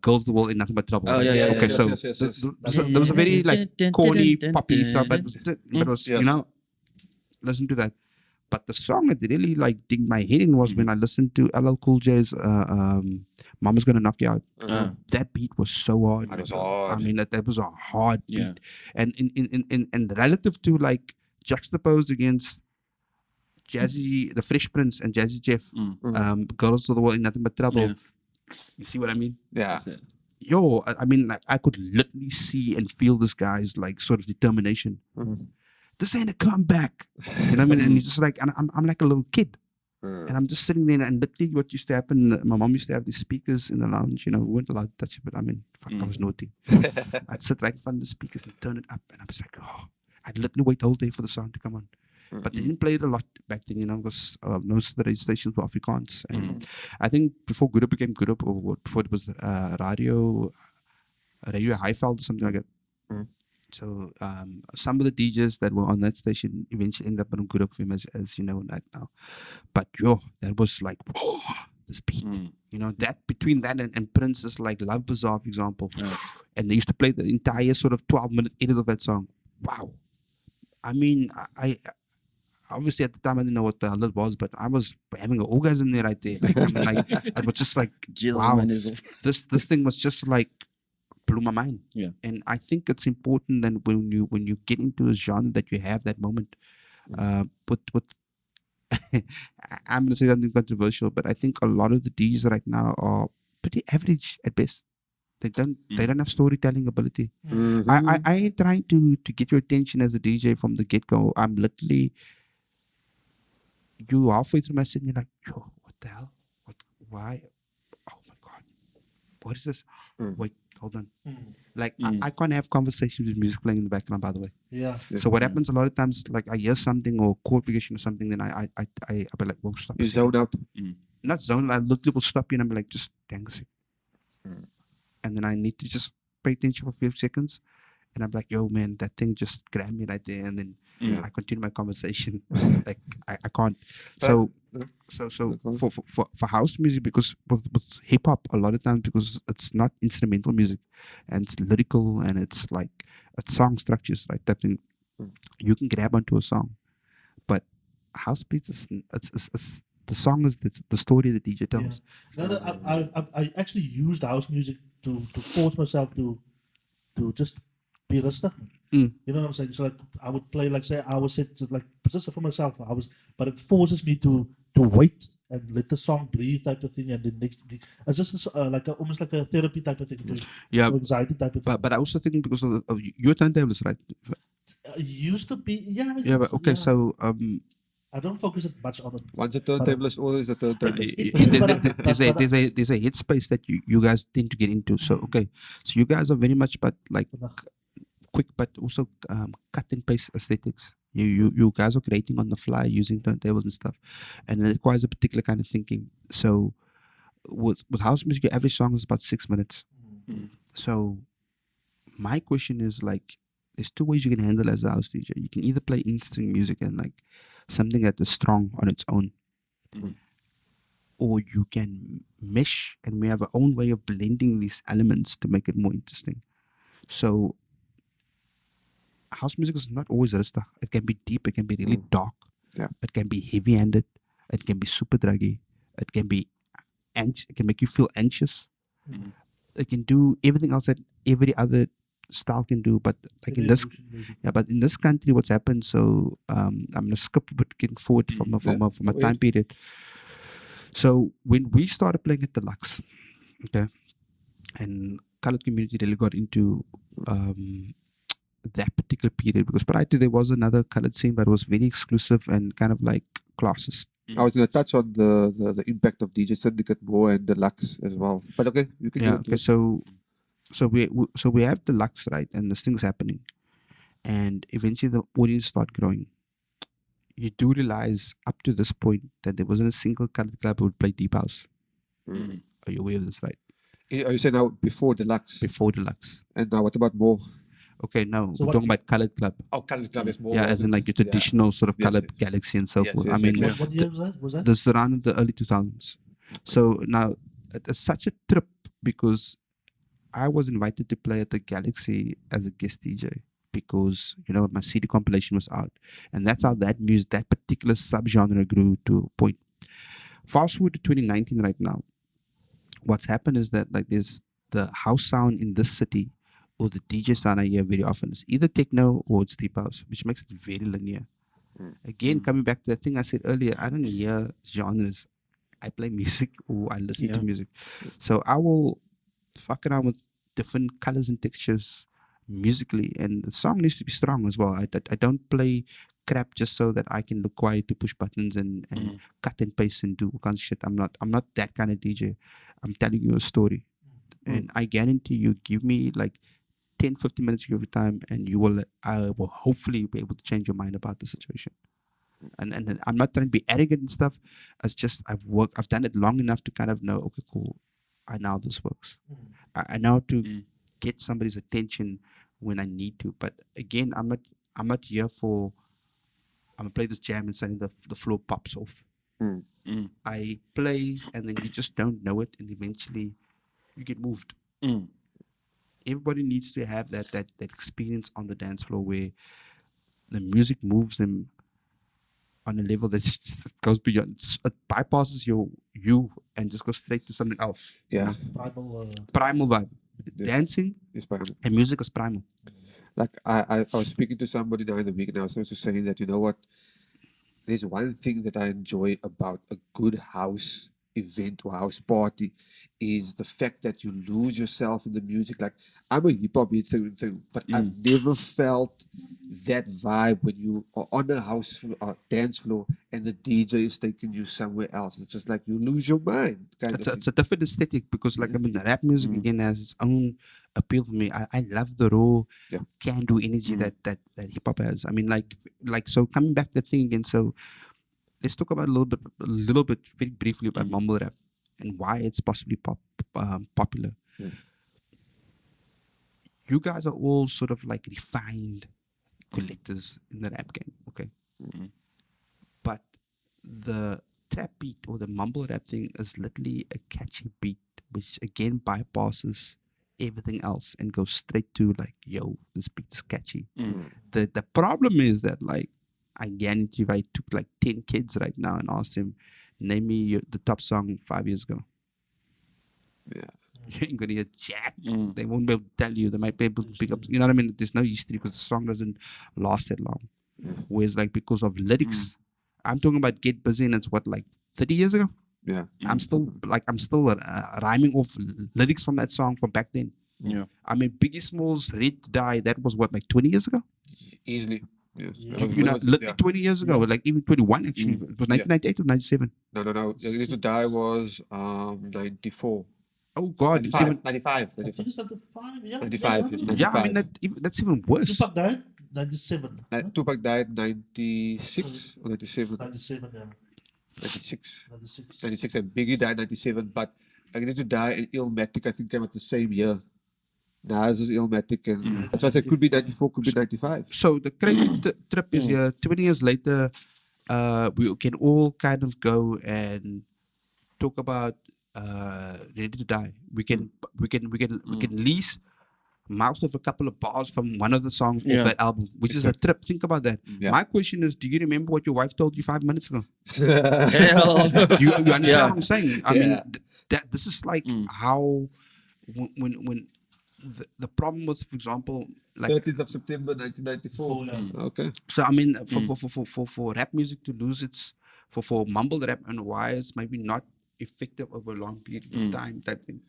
Girls the World in Nothing But Trouble. Oh, yeah. Okay, yes, so yes. there was a very like corny poppy stuff, but it was you know, listen to that. But the song that really like did my head in was when I listened to LL Cool J's Mama's Gonna Knock You Out. That beat was so hard. It was hard. I mean, that was a hard beat. And in relative to like juxtaposed against Jazzy, the Fresh Prince and Jazzy Jeff, Girls of the World in Nothing But Trouble. You see what I mean? Yeah. Yo, I mean, like I could literally see and feel this guy's like sort of determination. This ain't a comeback. You know what I mean? And he's just like, and I'm like a little kid. And I'm just sitting there, and literally what used to happen, my mom used to have these speakers in the lounge, you know, we weren't allowed to touch it, but I mean, fuck, I was naughty. I'd sit right in front of the speakers and turn it up, and I was like, oh, I'd literally wait the whole day for the song to come on. But they didn't play it a lot back then, you know, because most of the radio stations were Afrikaans. And I think before Good Up became Good Up, or before it was Radio Highveld or something like that. So some of the DJs that were on that station eventually ended up on Good Up Fame as you know that now. But yo, that was like, whoa, this beat. You know, that between that and Prince's like Love Bazaar, for example. And they used to play the entire sort of 12-minute edit of that song. Wow. I mean, I obviously at the time I didn't know what the hell it was, but I was having an orgasm there right there. Like, I mean, like it was just like, wow, this thing was just like blew my mind. And I think it's important that when you get into a genre that you have that moment. But I'm gonna say something controversial, but I think a lot of the DJs right now are pretty average at best. They don't have storytelling ability. I ain't trying to get your attention as a DJ from the get go. I'm literally you halfway through my set and you're like, yo, what the hell? Why? Oh my god. What is this? Wait, hold on. Like I can't have conversations with music playing in the background, by the way. So what happens a lot of times, like I hear something or chord progression or something, then I'll be like, whoa, stop. You zone out. Not zone, I literally will stop you and I'm like, just hang a sec. And then I need to just pay attention for a few seconds. And I'm like, yo, man, that thing just grabbed me right there. And then I continue my conversation. Like, I can't. So for house music, because with hip hop, a lot of times, because it's not instrumental music and it's lyrical and it's like, it's song structures, right? That thing, you can grab onto a song. house beats is it's the song is the story the DJ Yeah. tells. No, no, I actually used house music to force myself to just be rustig. Mm. You know what I'm saying? So like I would play like say I was set to, like just for myself. But it forces me to wait and let the song breathe type of thing. And the next it's just like almost like a therapy type of thing. Yeah, Or anxiety type of thing. but I also think because of your turntables, right? It used to be Yeah, but okay, so I don't focus it much on it. Once a turntable is always a turntable. It is, there's a headspace that you guys tend to get into. So okay, so you guys are very much but like quick, but also cut and paste aesthetics. You guys are creating on the fly using turntables and stuff, and it requires a particular kind of thinking. So with house music, your average song is about 6 minutes. So my question is like, there's two ways you can handle as a house DJ. You can either play in-string music and like something that is strong on its own, or you can mesh, and we have our own way of blending these elements to make it more interesting. So house music is not always rustig. It can be deep. It can be really dark. Yeah. It can be heavy-handed. It can be super draggy. It can be it can make you feel anxious. It can do everything else that every other style can do. But like in this, but in this country, what's happened? So I'm gonna skip a bit getting forward from a time period. So when we started playing at Deluxe, okay, and colored community really got into that particular period, because prior to there was another colored scene, but it was very exclusive and kind of like classist. I was going to touch on the impact of DJ Syndicate more and Deluxe as well. But okay, you can Yeah. go into Okay. it. So we have Deluxe, right, and this thing's happening, and eventually the audience start growing. You do realize up to this point that there wasn't a single colored club who would play deep house. Are you aware of this, right? Are you saying now before Deluxe? Before Deluxe. And now what about more? Okay, no, So we're what- talking about colored club. Oh, Colored Club is more. Yeah, as in like your traditional sort of Yes, colored yes. galaxy and so Yes, forth. yes, I mean, yes, What year was that? this is around the early 2000s. So now it's such a trip because I was invited to play at the Galaxy as a guest DJ because, you know, my CD compilation was out. And that's how that music, that particular subgenre grew to a point. Fast forward to 2019 right now. What's happened is that like there's the house sound in this city, or the DJ sound I hear very often is either techno or it's deep house, which makes it very linear. Again, coming back to the thing I said earlier, I don't hear genres. I play music or I listen to music. So I will fuck around with different colors and textures musically, and the song needs to be strong as well. I don't play crap just so that I can look quiet to push buttons and cut and paste and do all kinds of shit. I'm not that kind of DJ. I'm telling you a story. And I guarantee you, give me like 10-15 minutes of your time, and I will hopefully be able to change your mind about the situation. And I'm not trying to be arrogant and stuff. It's just I've done it long enough to kind of know, okay, cool, I know how this works. I know how to get somebody's attention when I need to. But again, I'm not here for I'm gonna play this jam and suddenly the floor pops off. I play and then you just don't know it, and eventually you get moved. Everybody needs to have that experience on the dance floor where the music moves them on a level that just goes beyond. It bypasses you and just goes straight to something else. Yeah. Primal, Primal vibe. Yeah. Dancing It's primal. and music is primal. Like I was speaking to somebody now in the week, and I was also saying that, you know what, there's one thing that I enjoy about a good house event or house party is the fact that you lose yourself in the music. Like, I'm a hip hop head through and through, but I've never felt that vibe when you are on a dance floor and the DJ is taking you somewhere else. It's just like you lose your mind. It's a different aesthetic because, like, I mean, the rap music again has its own appeal for me. I love the raw, can do energy that hip hop has. I mean, like so coming back to the thing again. So let's talk about a little bit, very briefly about mumble rap and why it's possibly popular. You guys are all sort of like refined collectors in the rap game, okay? But the trap beat or the mumble rap thing is literally a catchy beat, which again bypasses everything else and goes straight to like, yo, this beat is catchy. The problem is that like I guarantee if I took like 10 kids right now and asked them, name me the top song 5 years ago. Yeah. You ain't gonna hear jack. They won't be able to tell you. They might be able to pick up. You know what I mean? There's no history because the song doesn't last that long. Whereas like because of lyrics, I'm talking about Get Busy and it's what like 30 years ago. Yeah. I'm still rhyming off lyrics from that song from back then. Yeah. I mean, Biggie Smalls' Ready to Die. That was what like 20 years ago. Easily. Yes. You know, literally 20 years ago, like even 21 actually. It was 1998 or 97. No. Ready to Die was 94. Oh God, it's 95. even, 95. I think it's 95. Yeah. 95, yes, yeah. I mean that's even worse. Tupac died 97. Tupac died 96 or 97. 97, yeah. 96. 96. 96 and Biggie died 97. But Ready to Die and Illmatic I think came at the same year. Nas is Illmatic and that's why I said could be 94, could be 95. So the crazy trip is here. 20 years later, we can all kind of go and talk about Ready to Die. We can lease most of a couple of bars from one of the songs off that album, which is a trip. Think about that. Yeah. My question is, do you remember what your wife told you 5 minutes ago? Hell. You understand Yeah. what I'm saying? I mean, that this is like how when the problem was, for example, like 30th of September 1994. Yeah. Okay. so. I mean, for rap music to lose its for mumble rap and why it's maybe not effective over a long period of time type thing.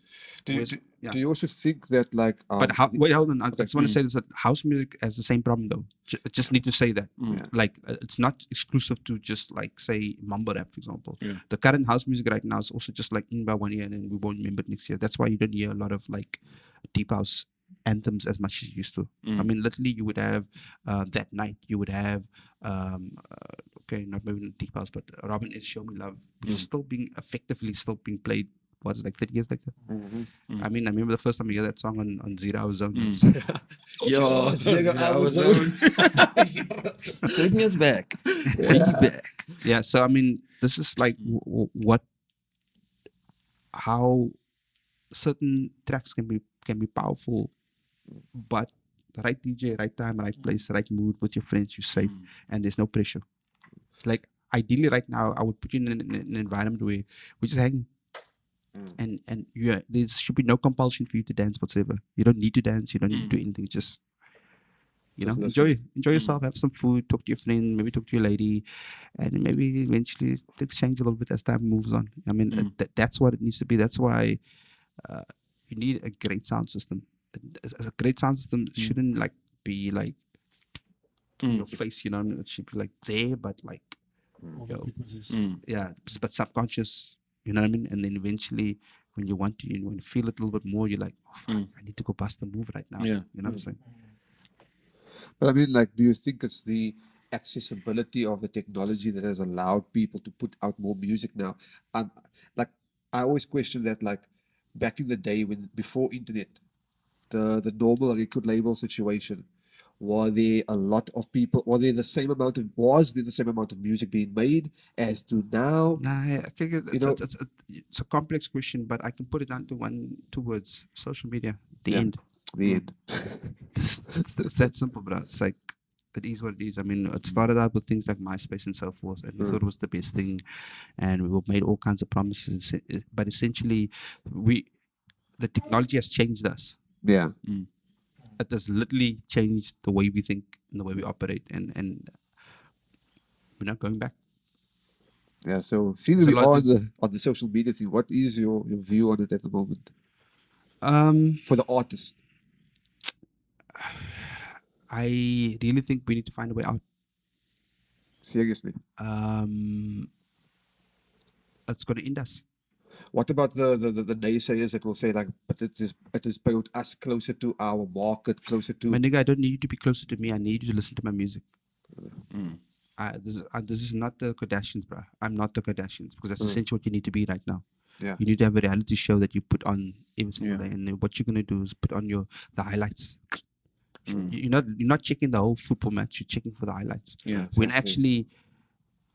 Do you, Whereas- do, yeah. do you also think that like But wait, hold on. I just want to say this: that house music has the same problem, though. Just need to say that, like, it's not exclusive to just like say mumble rap, for example. The current house music right now is also just like in by 1 year, and then we won't remember it next year. That's why you don't hear a lot of like deep house anthems as much as you used to. I mean, literally, you would have That Night. You would have okay, not maybe deep house, but Robin is Show Me Love, which is still being played. What is it, like 30 years later? I mean, I remember the first time I heard that song on 0 Hour Zone. Yo, I was on. 10 years back. Way back. Yeah, so I mean, this is like how certain tracks can be powerful, but the right DJ, right time, right place, right mood with your friends, you're safe, and there's no pressure. Like ideally, right now, I would put you in an environment where we're just hanging. And there should be no compulsion for you to dance whatsoever. You don't need to dance. You don't need to do anything. Just enjoy yourself. Have some food. Talk to your friend. Maybe talk to your lady, and maybe eventually things change a little bit as time moves on. I mean, that's what it needs to be. That's why you need a great sound system. A great sound system shouldn't like be like in your face. You know, it should be like there, but like All the frequencies. yeah, but subconscious. You know what I mean? And then eventually, when you want to feel it a little bit more, you're like, oh, fuck, I need to go bust a move right now. Yeah. You know what I'm saying? But I mean, like, do you think it's the accessibility of the technology that has allowed people to put out more music now? Like, I always question that, like, back in the day before internet, the normal record label situation, was there the same amount of music being made as to now? Nah, okay, know- it's a complex question, but I can put it down to two words: social media. The end. The end. It's that simple, bro. It's like it is what it is. I mean, it started out with things like MySpace and so forth, and we thought it was the best thing, and we made all kinds of promises. But essentially, the technology has changed us. Yeah. It has literally changed the way we think and the way we operate, and we're not going back. Yeah. So, since So we like are on the social media thing, what is your view on it at the moment for the artist? I really think we need to find a way out. Seriously. It's going to end us. What about the naysayers that will say like, but it is put us closer to our market, closer to My nigga, I don't need you to be closer to me. I need you to listen to my music. This is not the Kardashians, bro. I'm not the Kardashians because that's essentially what you need to be right now. Yeah. You need to have a reality show that you put on every single day, and then what you're gonna do is put on the highlights. You're not checking the whole football match. You're checking for the highlights. Yeah. When actually,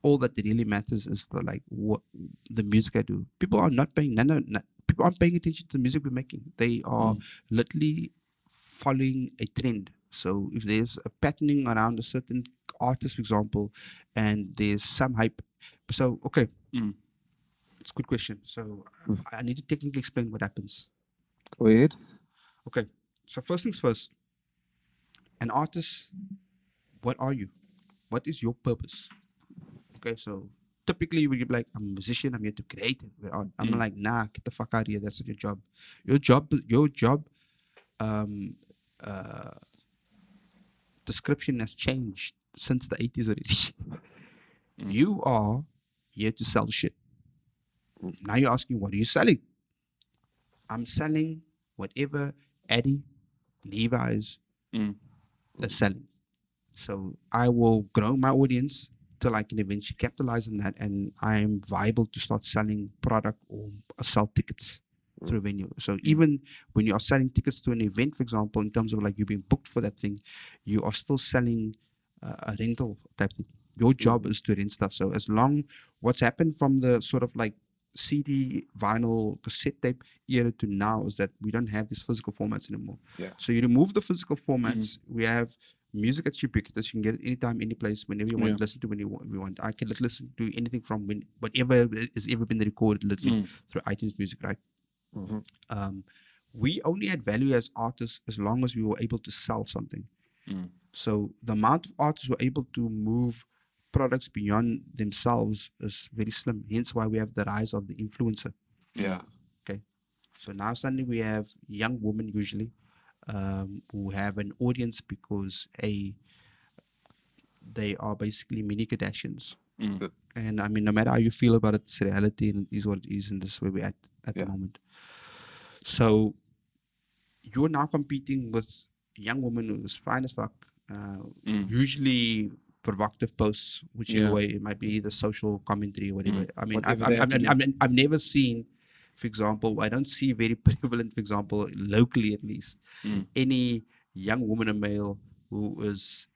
all that really matters is the music I do. People are not paying. People aren't paying attention to the music we're making. They are literally following a trend. So if there's a patterning around a certain artist, for example, and there's some hype. So, okay, it's a good question. So, I need to technically explain what happens. Go ahead. Okay, so first things first, an artist, what are you? What is your purpose? Okay, so typically when you're like, I'm a musician, I'm here to create it. I'm like, nah, get the fuck out of here. That's not your job. Your job description has changed since the 80s already. You are here to sell shit. Now you're asking, what are you selling? I'm selling whatever Eddie, Levi's is selling. So I will grow my audience till I can eventually capitalize on that, and I'm viable to start selling product or sell tickets through venue. So even when you are selling tickets to an event, for example, in terms of like you being booked for that thing, you are still selling a rental type thing. Your job is to rent stuff. So as long what's happened from the sort of like CD, vinyl, cassette tape era to now is that we don't have these physical formats anymore. Yeah. So you remove the physical formats, we have music at ubiquitous. You can get it anytime, any place, whenever you want. Listen to when you want. I can listen to anything from whatever has ever been recorded, literally through iTunes Music, right? We only add value as artists as long as we were able to sell something. So the amount of artists who are able to move products beyond themselves is very slim. Hence why we have the rise of the influencer. Yeah. Okay. So now suddenly we have young women usually who have an audience because they are basically mini Kardashians. And I mean, no matter how you feel about it, it's reality and it is what it is, and this is where we're at the moment. So you're now competing with young women who's fine as fuck, usually provocative posts, whichever way it might be, the social commentary or whatever. I mean, I've never seen, for example, I don't see very prevalent, for example, locally at least, any young woman or male who is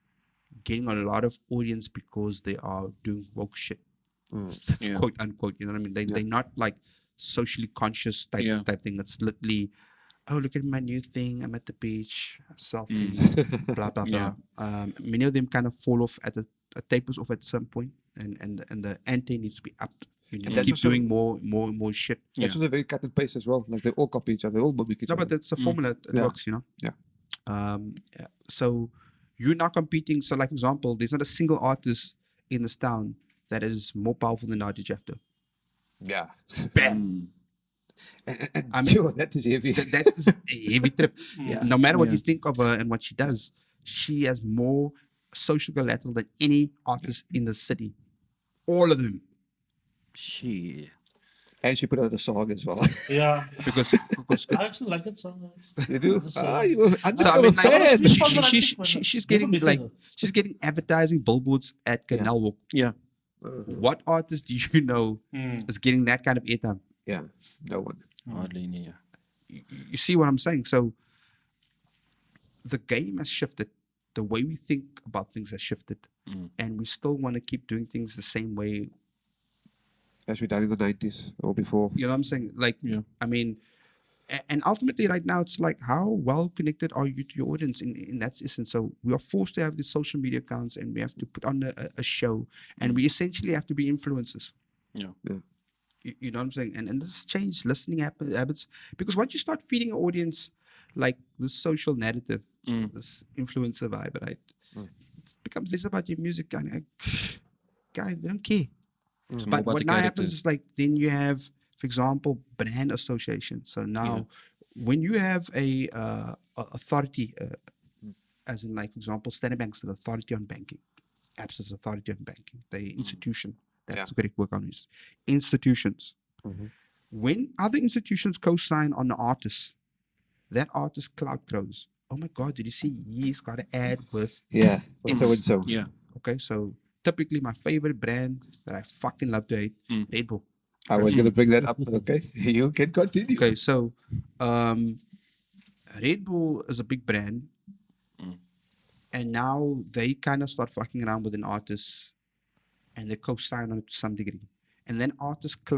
getting a lot of audience because they are doing woke shit, quote unquote. You know what I mean? They're not like socially conscious type thing. It's literally, oh, look at my new thing. I'm at the beach, selfie, blah blah blah. Many of them kind of fall off at tapers off at some point, and the ante needs to be upped. You need to keep doing more shit. That's also very cut and paste as well. Like they all copy each other, they all mimic each No, other. but that's a formula. It works, you know. Yeah. So you're now competing. So, like for example, there's not a single artist in this town that is more powerful than Dj Fingaz. Yeah. Bam. I mean, that is heavy. That is a heavy trip. No matter what you think of her and what she does, she has more social collateral than any artist in the city. All of them. Shit. And she put out a song as well. Yeah. Because I actually like that song. You do? The song. Ah, you I'm so I not mean, a fan. like, she's getting like she's getting advertising billboards at Canal Walk. Yeah. What artist do you know is getting that kind of airtime? Yeah, no one. Hardly any. You see what I'm saying? So the game has shifted. The way we think about things has shifted, and we still want to keep doing things the same way. As we done in the 90s or before. You know what I'm saying? Like, I mean, and ultimately right now it's like, how well connected are you to your audience in that essence? So we are forced to have these social media accounts, and we have to put on a show, and we essentially have to be influencers. Yeah. You know what I'm saying? And this changed listening habits, because once you start feeding an audience like this social narrative, this influencer vibe, right? It becomes less about your music, and like, guys, they don't care. But what now happens is like, then you have, for example, brand association. So now, when you have a authority, as in like, for example, Standard Bank's an authority on banking, Absa's authority on banking, the institution. That's the correct word on use. Institutions. When other institutions co-sign on the artist, that artist clout grows. Oh my God, did you see he's got an ad with Yeah, so and so. Yeah. Okay, so typically my favorite brand that I fucking love to hate, Red Bull. I was going to bring that up. Okay, you can continue. Okay, so Red Bull is a big brand, and now they kind of start fucking around with an artist, and they co-sign on it to some degree. And then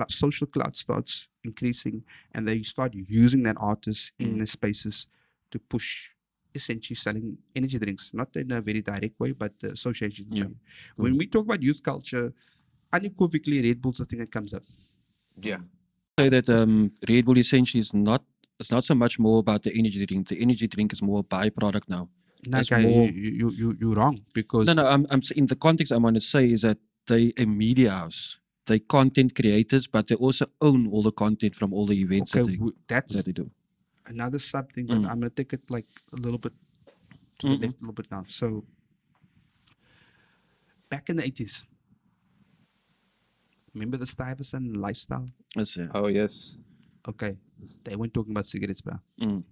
social clout starts increasing, and they start using that artist in their spaces to push essentially selling energy drinks, not in a very direct way, but the association. Yeah. way. When we talk about youth culture, unequivocally Red Bull's the thing that comes up. Yeah. Say that Red Bull essentially is not. It's not so much more about the energy drink. The energy drink is more a byproduct now. Like It's more. you're wrong because No, in the context I want to say is that they a media house. They content creators, but they also own all the content from all the events okay, that that's they do. another something, but I'm gonna take it like a little bit to the left a little bit now. So back in the 80s, remember the Stuyvesant lifestyle? That's, Oh yes. Okay, they weren't talking about cigarettes, bro. mm,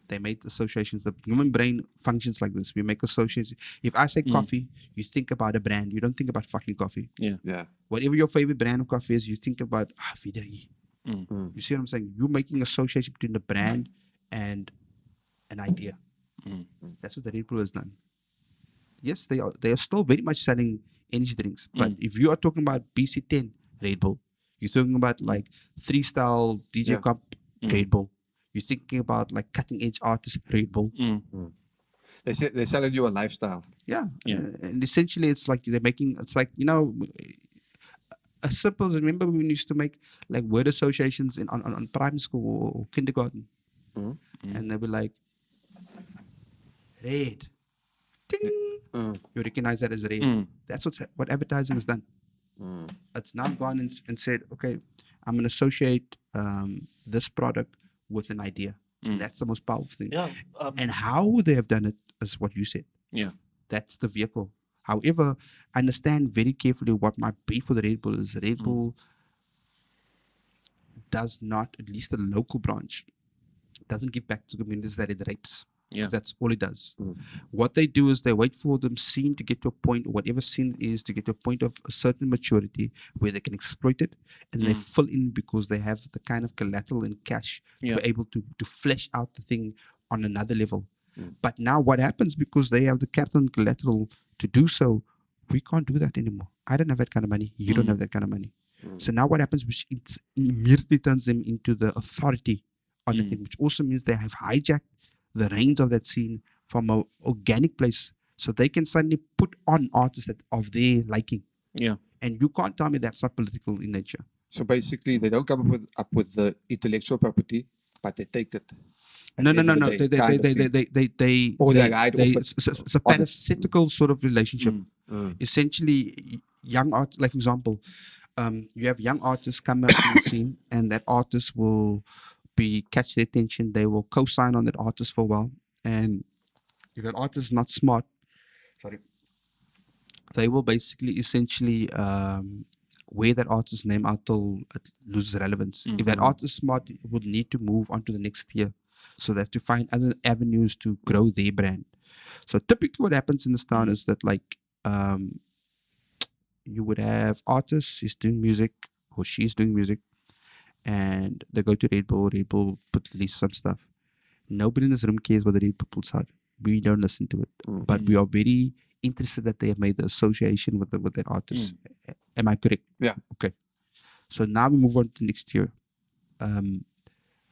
They made associations. The human brain functions like this. We make associations. If I say coffee, you think about a brand. You don't think about fucking coffee. yeah. Yeah. Whatever your favorite brand of coffee is, you think about Vidai. You see what I'm saying? You're making association between the brand and an idea. That's what the Red Bull has done. Yes, they are still very much selling energy drinks. But if you are talking about BC10 Red Bull, you're talking about like 3-style DJ Yeah. Cup Red Bull. You're thinking about like cutting edge artist Red Bull. They're selling you a lifestyle. Yeah. And essentially it's like they're making, it's like, you know, as simple as, remember when we used to make like word associations on primary school or kindergarten? And they'll be like, red. Ding. You recognize that as red. That's what advertising has done. It's now gone and said, okay, I'm going to associate this product with an idea. And that's the most powerful thing. Yeah. And how they have done it is what you said. Yeah. That's the vehicle. However, understand very carefully what my beef for the Red Bull is. Red Bull does not, at least the local branch, doesn't give back to communities that it rapes. Yeah. That's all it does. What they do is they wait for the scene to get to a point, or whatever scene it is, to get to a point of a certain maturity where they can exploit it, and they fill in because they have the kind of collateral and cash to be able to flesh out the thing on another level. But now what happens, because they have the capital and collateral to do so, we can't do that anymore. I don't have that kind of money. You don't have that kind of money. So now what happens, which it immediately turns them into the authority on the thing, which also means they have hijacked the reins of that scene from an organic place, so they can suddenly put on artists that of their liking. Yeah. And you can't tell me that's not political in nature. So basically, they don't come up with the intellectual property, but they take it. No. Or they ride off it. It's a parasitical sort of relationship. Essentially, young art, like for example, you have young artists come up in the scene, and that artist will catch their attention. They will co-sign on that artist for a while, and if that artist is not smart, they will basically essentially wear that artist's name out till it loses relevance. If that artist is smart, it would need to move on to the next tier. So they have to find other avenues to grow their brand. So typically what happens in this town is that like you would have artists, he's doing music or she's doing music, and they go to Red Bull release some stuff. Nobody in this room cares what the Red Bull puts out. We don't listen to it. But we are very interested that they have made the association with that artist. Am I correct? Yeah. Okay. So now we move on to next year.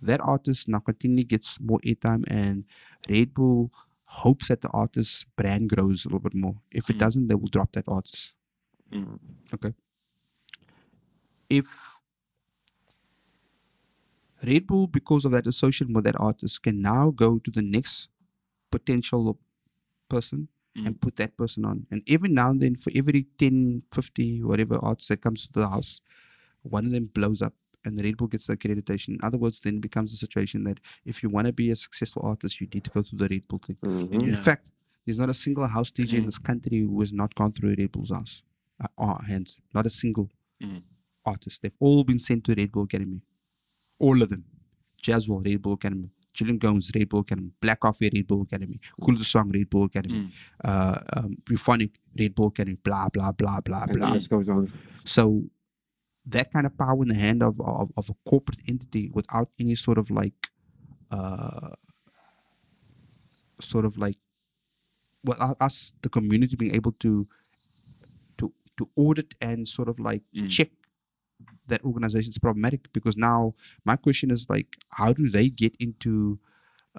That artist now continually gets more airtime, and Red Bull hopes that the artist's brand grows a little bit more. If it doesn't, they will drop that artist. Okay. If Red Bull, because of that association with that artist, can now go to the next potential person and put that person on. And every now and then, for every 10, 50, whatever artists that comes to the house, one of them blows up and the Red Bull gets the accreditation. In other words, then it becomes a situation that if you want to be a successful artist, you need to go through the Red Bull thing. In fact, there's not a single house DJ in this country who has not gone through a Red Bull's house. Hands. Not a single artist. They've all been sent to Red Bull Academy. All of them. Jazzwell, Red Bull Academy. Julian Gomes, Red Bull Academy. Black Coffee, Red Bull Academy. Cool the Song, Red Bull Academy. Euphonic, Red Bull Academy. Blah, blah, blah, blah, And blah. the list goes on. So that kind of power in the hand of a corporate entity without any sort of like without us, the community, being able to audit and sort of like check that organization is problematic. Because now my question is like, how do they get into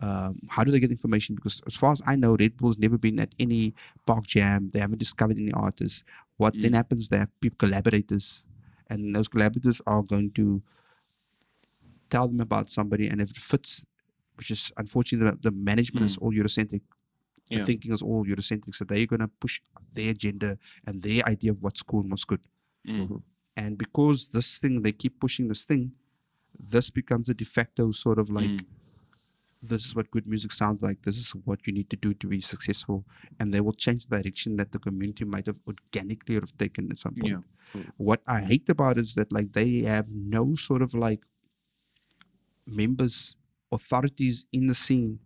How do they get information? Because as far as I know, Red Bull's never been at any park jam. They haven't discovered any artists. What then happens? They have people collaborators, and those collaborators are going to tell them about somebody, and if it fits, which is unfortunately the management is all Eurocentric. The Yeah. thinking is all Eurocentric, so they're gonna push their agenda and their idea of what's cool and what's good. And because this thing, they keep pushing this thing, this becomes a de facto sort of like, this is what good music sounds like. This is what you need to do to be successful, and they will change the direction that the community might have organically have taken at some point. What I hate about it is that like they have no sort of like members, authorities in the scene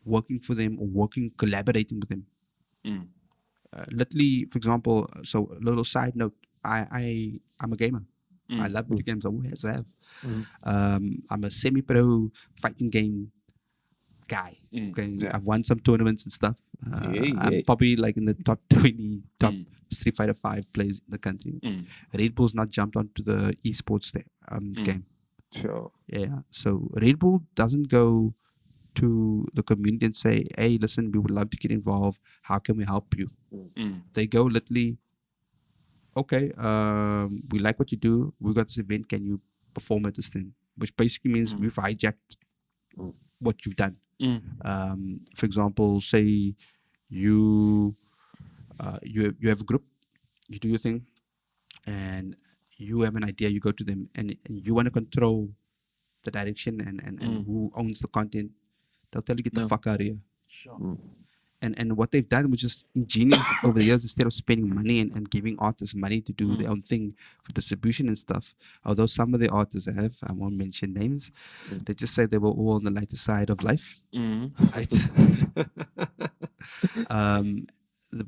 working for them or collaborating with them. Literally, for example, so a little side note, I'm a gamer. I love video games. I always have. I'm a semi-pro fighting game guy. Okay, I've won some tournaments and stuff. I'm probably like in the top 20 Street Fighter 5 players in the country. Red Bull's not jumped onto the esports game. Sure. Yeah, so Red Bull doesn't go to the community and say, hey, listen, we would love to get involved. How can we help you? They go literally, okay, we like what you do. We got this event. Can you perform at this thing? Which basically means we've hijacked what you've done. For example, say you have a group, you do your thing, and you have an idea. You go to them, and you want to control the direction and who owns the content. They'll tell you, get the fuck out of here. Sure. And what they've done, which is ingenious over the years, instead of spending money and giving artists money to do their own thing for distribution and stuff, although some of the artists I won't mention names, they just say they were all on the lighter side of life. Right?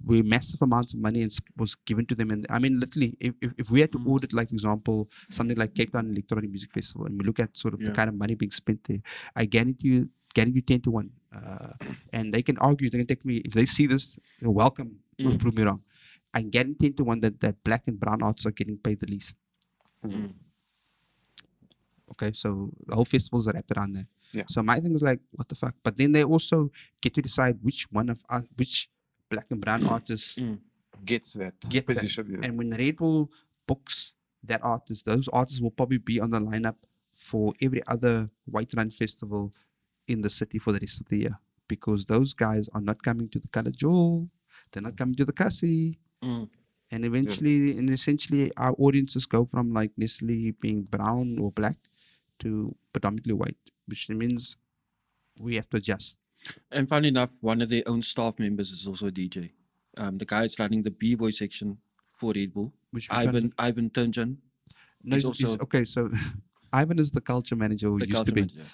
We massive amounts of money was given to them, and I mean literally, if we had to audit, like for example, something like Cape Town Electronic Music Festival, and we look at sort of the kind of money being spent there, I guarantee you 10 to 1, and they can argue, they can take me, if they see this, you're welcome, prove me wrong. I guarantee 10 to 1 that black and brown artists are getting paid the least. Okay, so the whole festival's wrapped around that. Yeah. So my thing is like, what the fuck? But then they also get to decide which one of us, which black and brown artists Gets that gets position. that. Yeah. And when Red Bull books that artist, those artists will probably be on the lineup for every other White Run festival in the city for the rest of the year, because those guys are not coming to the Colour Jewel, they're not coming to the Cassie. And eventually and essentially our audiences go from like necessarily being brown or black to predominantly white, which means we have to adjust. And funny enough, one of their own staff members is also a DJ. The guy is running the B-boy section for Red Bull. Which Ivan Tunjan. No, He's also okay, so Ivan is the culture manager who the used to culture be. manager.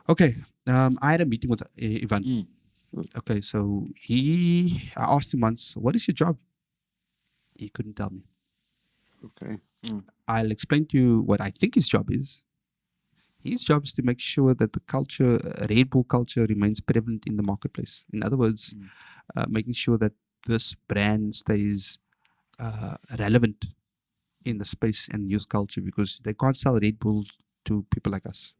Okay, I had a meeting with Ivan. Okay, so I asked him once, what is your job? He couldn't tell me. Okay. I'll explain to you what I think his job is. His job is to make sure that the culture, Red Bull culture, remains prevalent in the marketplace. In other words, making sure that this brand stays relevant in the space and youth culture, because they can't sell Red Bulls to people like us.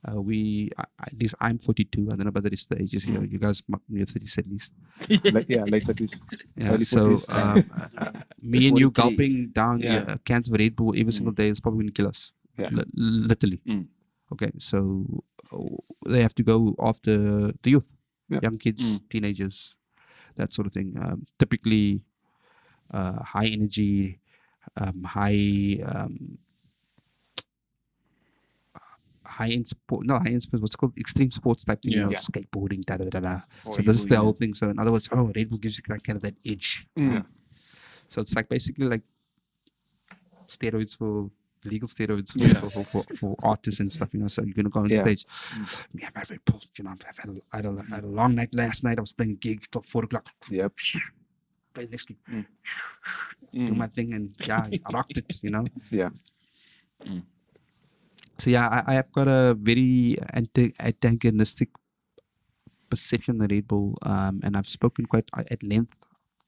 At least I'm 42. I don't know about the rest of the ages here. You guys might be in your 30s at least. Late 30s. Yeah, Early so 40s. me and you 43. gulping down cans of Red Bull every single day is probably going to kill us. Yeah. Literally. Okay, so they have to go after the youth, young kids, teenagers, that sort of thing. Typically, high energy, high-end sport, not high-end sports, what's called extreme sports type thing, skateboarding, da-da-da-da. So this is the whole thing. So in other words, Red Bull gives you kind of that edge. So it's like basically like steroids for legal steroids for artists and stuff, So you're gonna go on stage. Yeah, I'm very pulsed, I had a long night last night. I was playing a gig till 4 o'clock. Yep. Play the next gig. Do my thing, and I rocked it, Yeah. So I have got a very antagonistic perception of Red Bull, and I've spoken quite at length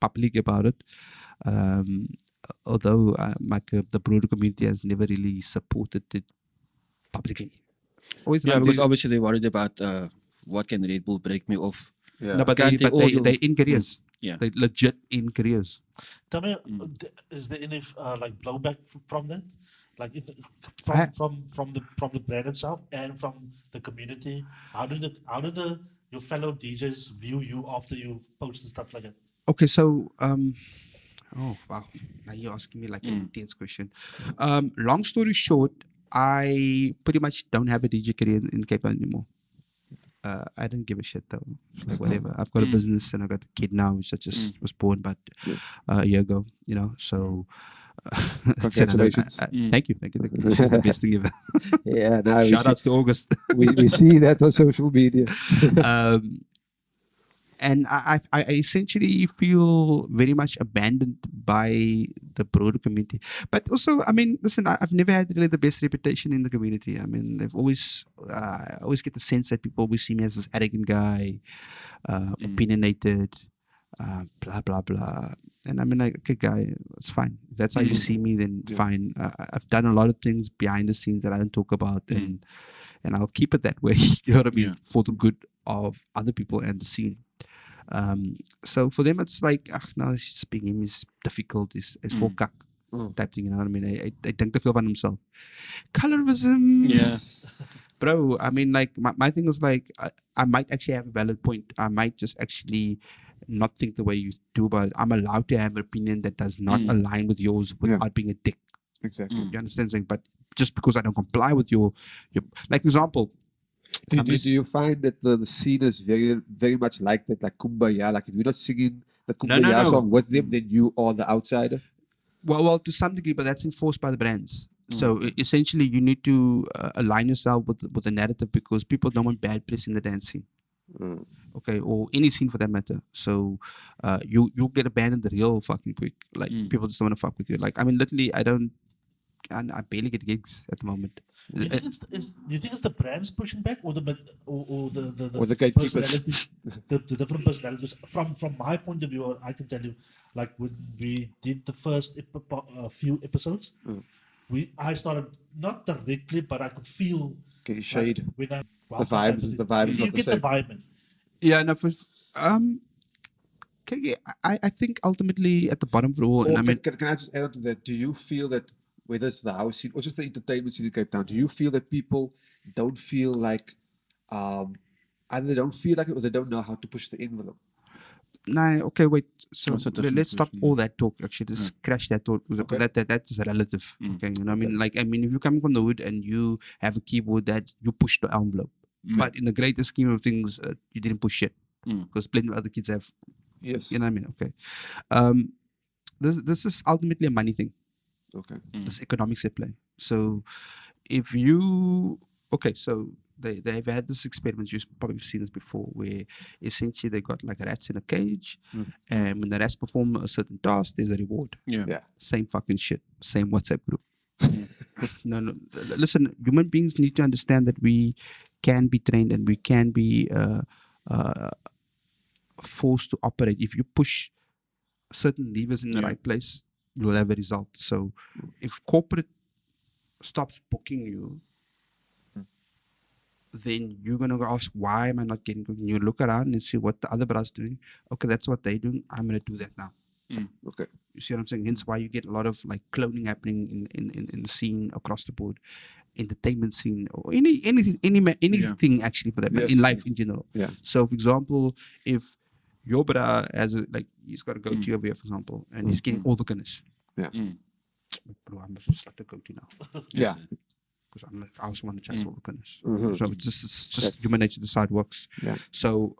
publicly about it. Although the broader community has never really supported it publicly. Always Yeah, run because to, obviously they're worried about what can Red Bull break me off. Yeah. no, but Can't they they all- in careers. Yeah. They legit in careers. Tell me, is there any like blowback from that? Like I- from the brand itself and from the community? How do the your fellow DJs view you after you post and stuff like that? Okay, so oh wow, now you're asking me like an intense question. Long story short, I pretty much don't have a DJ career in Cape Town anymore. I don't give a shit though. It's like whatever. I've got a business and I got a kid now, which I just was born about a year ago. You know, so Congratulations. thank you, thank you, thank you. She's the best thing ever. Yeah, now Shout outs to August. we see that on social media. And I essentially feel very much abandoned by the broader community. But also, I mean, listen, I've never had really the best reputation in the community. I mean, they've always, I always get the sense that people always see me as this arrogant guy, opinionated, blah, blah, blah. And I mean, like, okay, guy, it's fine. If that's how you see me, then fine. I've done a lot of things behind the scenes that I don't talk about, and I'll keep it that way. You know what I mean? For the good of other people and the scene. So for them, it's like, no, speaking him is difficult, is for kak type thing, you know what I mean? I think they feel van himself. Colorism. Yeah. Bro, I mean, like, my thing is like, I might actually have a valid point. I might just actually not think the way you do, but I'm allowed to have an opinion that does not align with yours without being a dick. Exactly. You understand what I'm saying? But just because I don't comply with your like, example, Do you find that the scene is very much like that, like Kumbaya? Like if you're not singing the No, Kumbaya no. song with them, then you are the outsider? well, to some degree, but that's enforced by the brands. So essentially, you need to align yourself with the narrative because people don't want bad press in the dance scene. Okay, or any scene for that matter. So you'll get abandoned real fucking quick. Like people just don't want to fuck with you. Like, I mean, literally, I barely get gigs at the moment. Do you think do you think it's the brands pushing back, or the Or the gatekeepers? personality, the different personalities? From my point of view, I can tell you, like when we did the first few episodes, I started not directly, but I could feel Okay, shade. like, when The vibes is you not the get the same. vibe, man. Yeah, no, okay, yeah, I think ultimately at the bottom of it all, Or and I mean, can I just add on to that? Do you feel that whether it's the house scene or just the entertainment scene in Cape Town, do you feel that people don't feel like either they don't feel like it or they don't know how to push the envelope? nah, okay, wait. So What's the difference let's stop between- all that talk. Actually, just crash that talk. Because Okay. that is relative. Okay, you know what I mean? Like, I mean, if you're coming from the hood and you have a keyboard that you push the envelope, but in the greater scheme of things, you didn't push shit because plenty of other kids have. Yes. You know what I mean? Okay. This is ultimately a money thing. Okay. This economics at play. So if you so they've had this experiment, you've probably seen this before, where essentially they got like rats in a cage, and when the rats perform a certain task, there's a reward. Yeah. Same fucking shit. Same WhatsApp group. No. Listen, human beings need to understand that we can be trained and we can be forced to operate. If you push certain levers in the right place, you'll have a result. So if corporate stops booking you, then you're gonna go ask, why am I not getting booked? And you look around and see what the other brothers doing. Okay, that's what they're doing. I'm gonna do that now. Okay. You see what I'm saying? Hence why you get a lot of like cloning happening in the scene across the board, entertainment scene or anything actually for that matter, Yes, in life yes. in general. Yeah. So for example, if your brother has he's got a goatee over here, for example, and he's getting all the goodness. Yeah. Bro, I must start a goatee now. Yeah. Because I also want to chase all the goodness. Mhm. So it's just That's- human nature. The side works. Yeah. So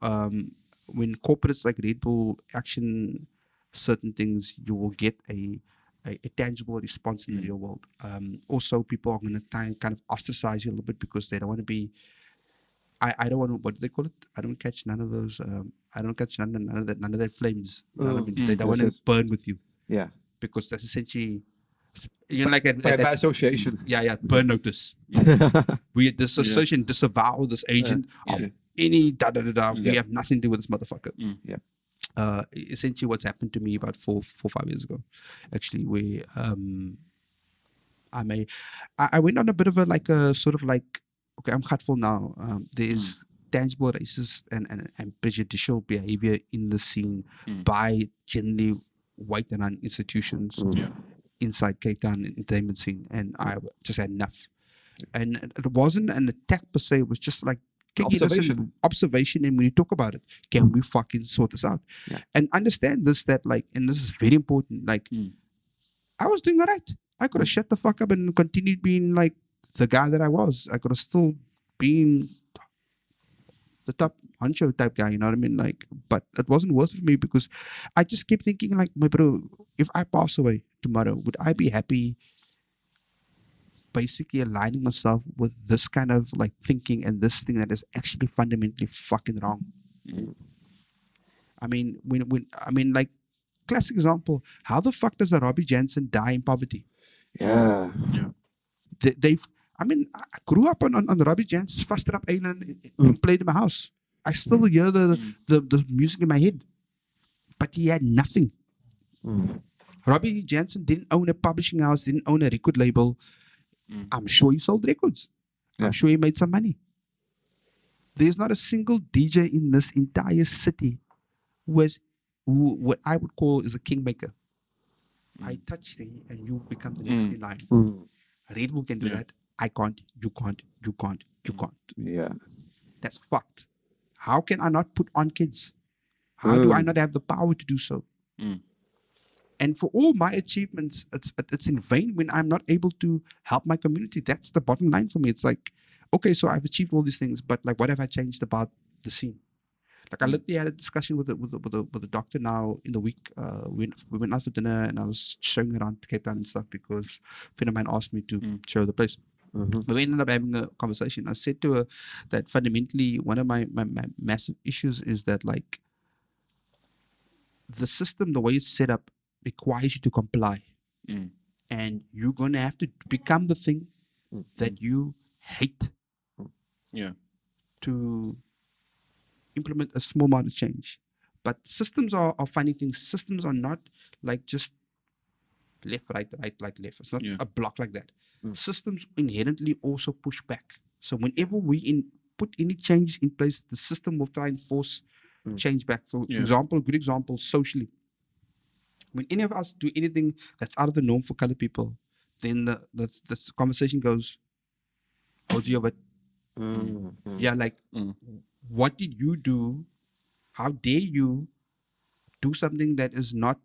when corporates like Red Bull action certain things, you will get a tangible response in the real world. Also, people are going to try and kind of ostracize you a little bit because they don't want to be. I don't want to. What do they call it? I don't catch none of those. I don't catch none of that flames. You know what I mean? They don't want to Yes, yes. burn with you Yeah. because that's essentially. You know, like By association. yeah, burn notice. We disassociate, disavow this agent of any da da da da. We have nothing to do with this motherfucker. Yeah. Essentially, what's happened to me about 5 years ago, actually, where I went on a bit of a sort of like okay, I'm hurtful now. There is tangible racist and prejudicial behavior in the scene by generally white and run institutions inside Cape Town entertainment scene, and I just had enough. And it wasn't an attack per se; it was just like, okay, listen, observation, and when you talk about it, can we fucking sort this out? And understand this, that like, and this is very important. Like, I was doing all right. I could have shut the fuck up and continued being like the guy that I was. I could have still been the top honcho type guy, you know what I mean? Like, but it wasn't worth it for me because I just kept thinking, like, my bro, if I pass away tomorrow, would I be happy basically aligning myself with this kind of like thinking and this thing that is actually fundamentally fucking wrong? I mean, like, classic example, how the fuck does a Robbie Jansen die in poverty? Yeah. They've, I mean, I grew up on Robbie Jansen's Faster Up Island, played in my house. I still hear the music in my head, but he had nothing. Robbie Jansen didn't own a publishing house, didn't own a record label. I'm sure he sold records. I'm sure he made some money. There's not a single DJ in this entire city who what I would call is a kingmaker. I touch thing and you become the next in line. Red Bull can do that. I can't. You can't. You can't. You can't. Yeah. That's fucked. How can I not put on kids? How do I not have the power to do so? And for all my achievements, it's in vain when I'm not able to help my community. That's the bottom line for me. It's like, okay, so I've achieved all these things, but like, what have I changed about the scene? Like, I literally had a discussion with the doctor now in the week. We went out for dinner and I was showing around Cape Town and stuff because a friend of mine asked me to show the place. But we ended up having a conversation. I said to her that fundamentally one of my massive issues is that, like, the system, the way it's set up, requires you to comply. And you're going to have to become the thing that you hate to implement a small amount of change. But systems are funny things. Systems are not like just left, right, left. It's not a block like that. Systems inherently also push back. So whenever we put any changes in place, the system will try and force change back. For example, a good example, socially. When any of us do anything that's out of the norm for colored people, then the conversation goes, how's your bit? Yeah, like, what did you do? How dare you do something that is not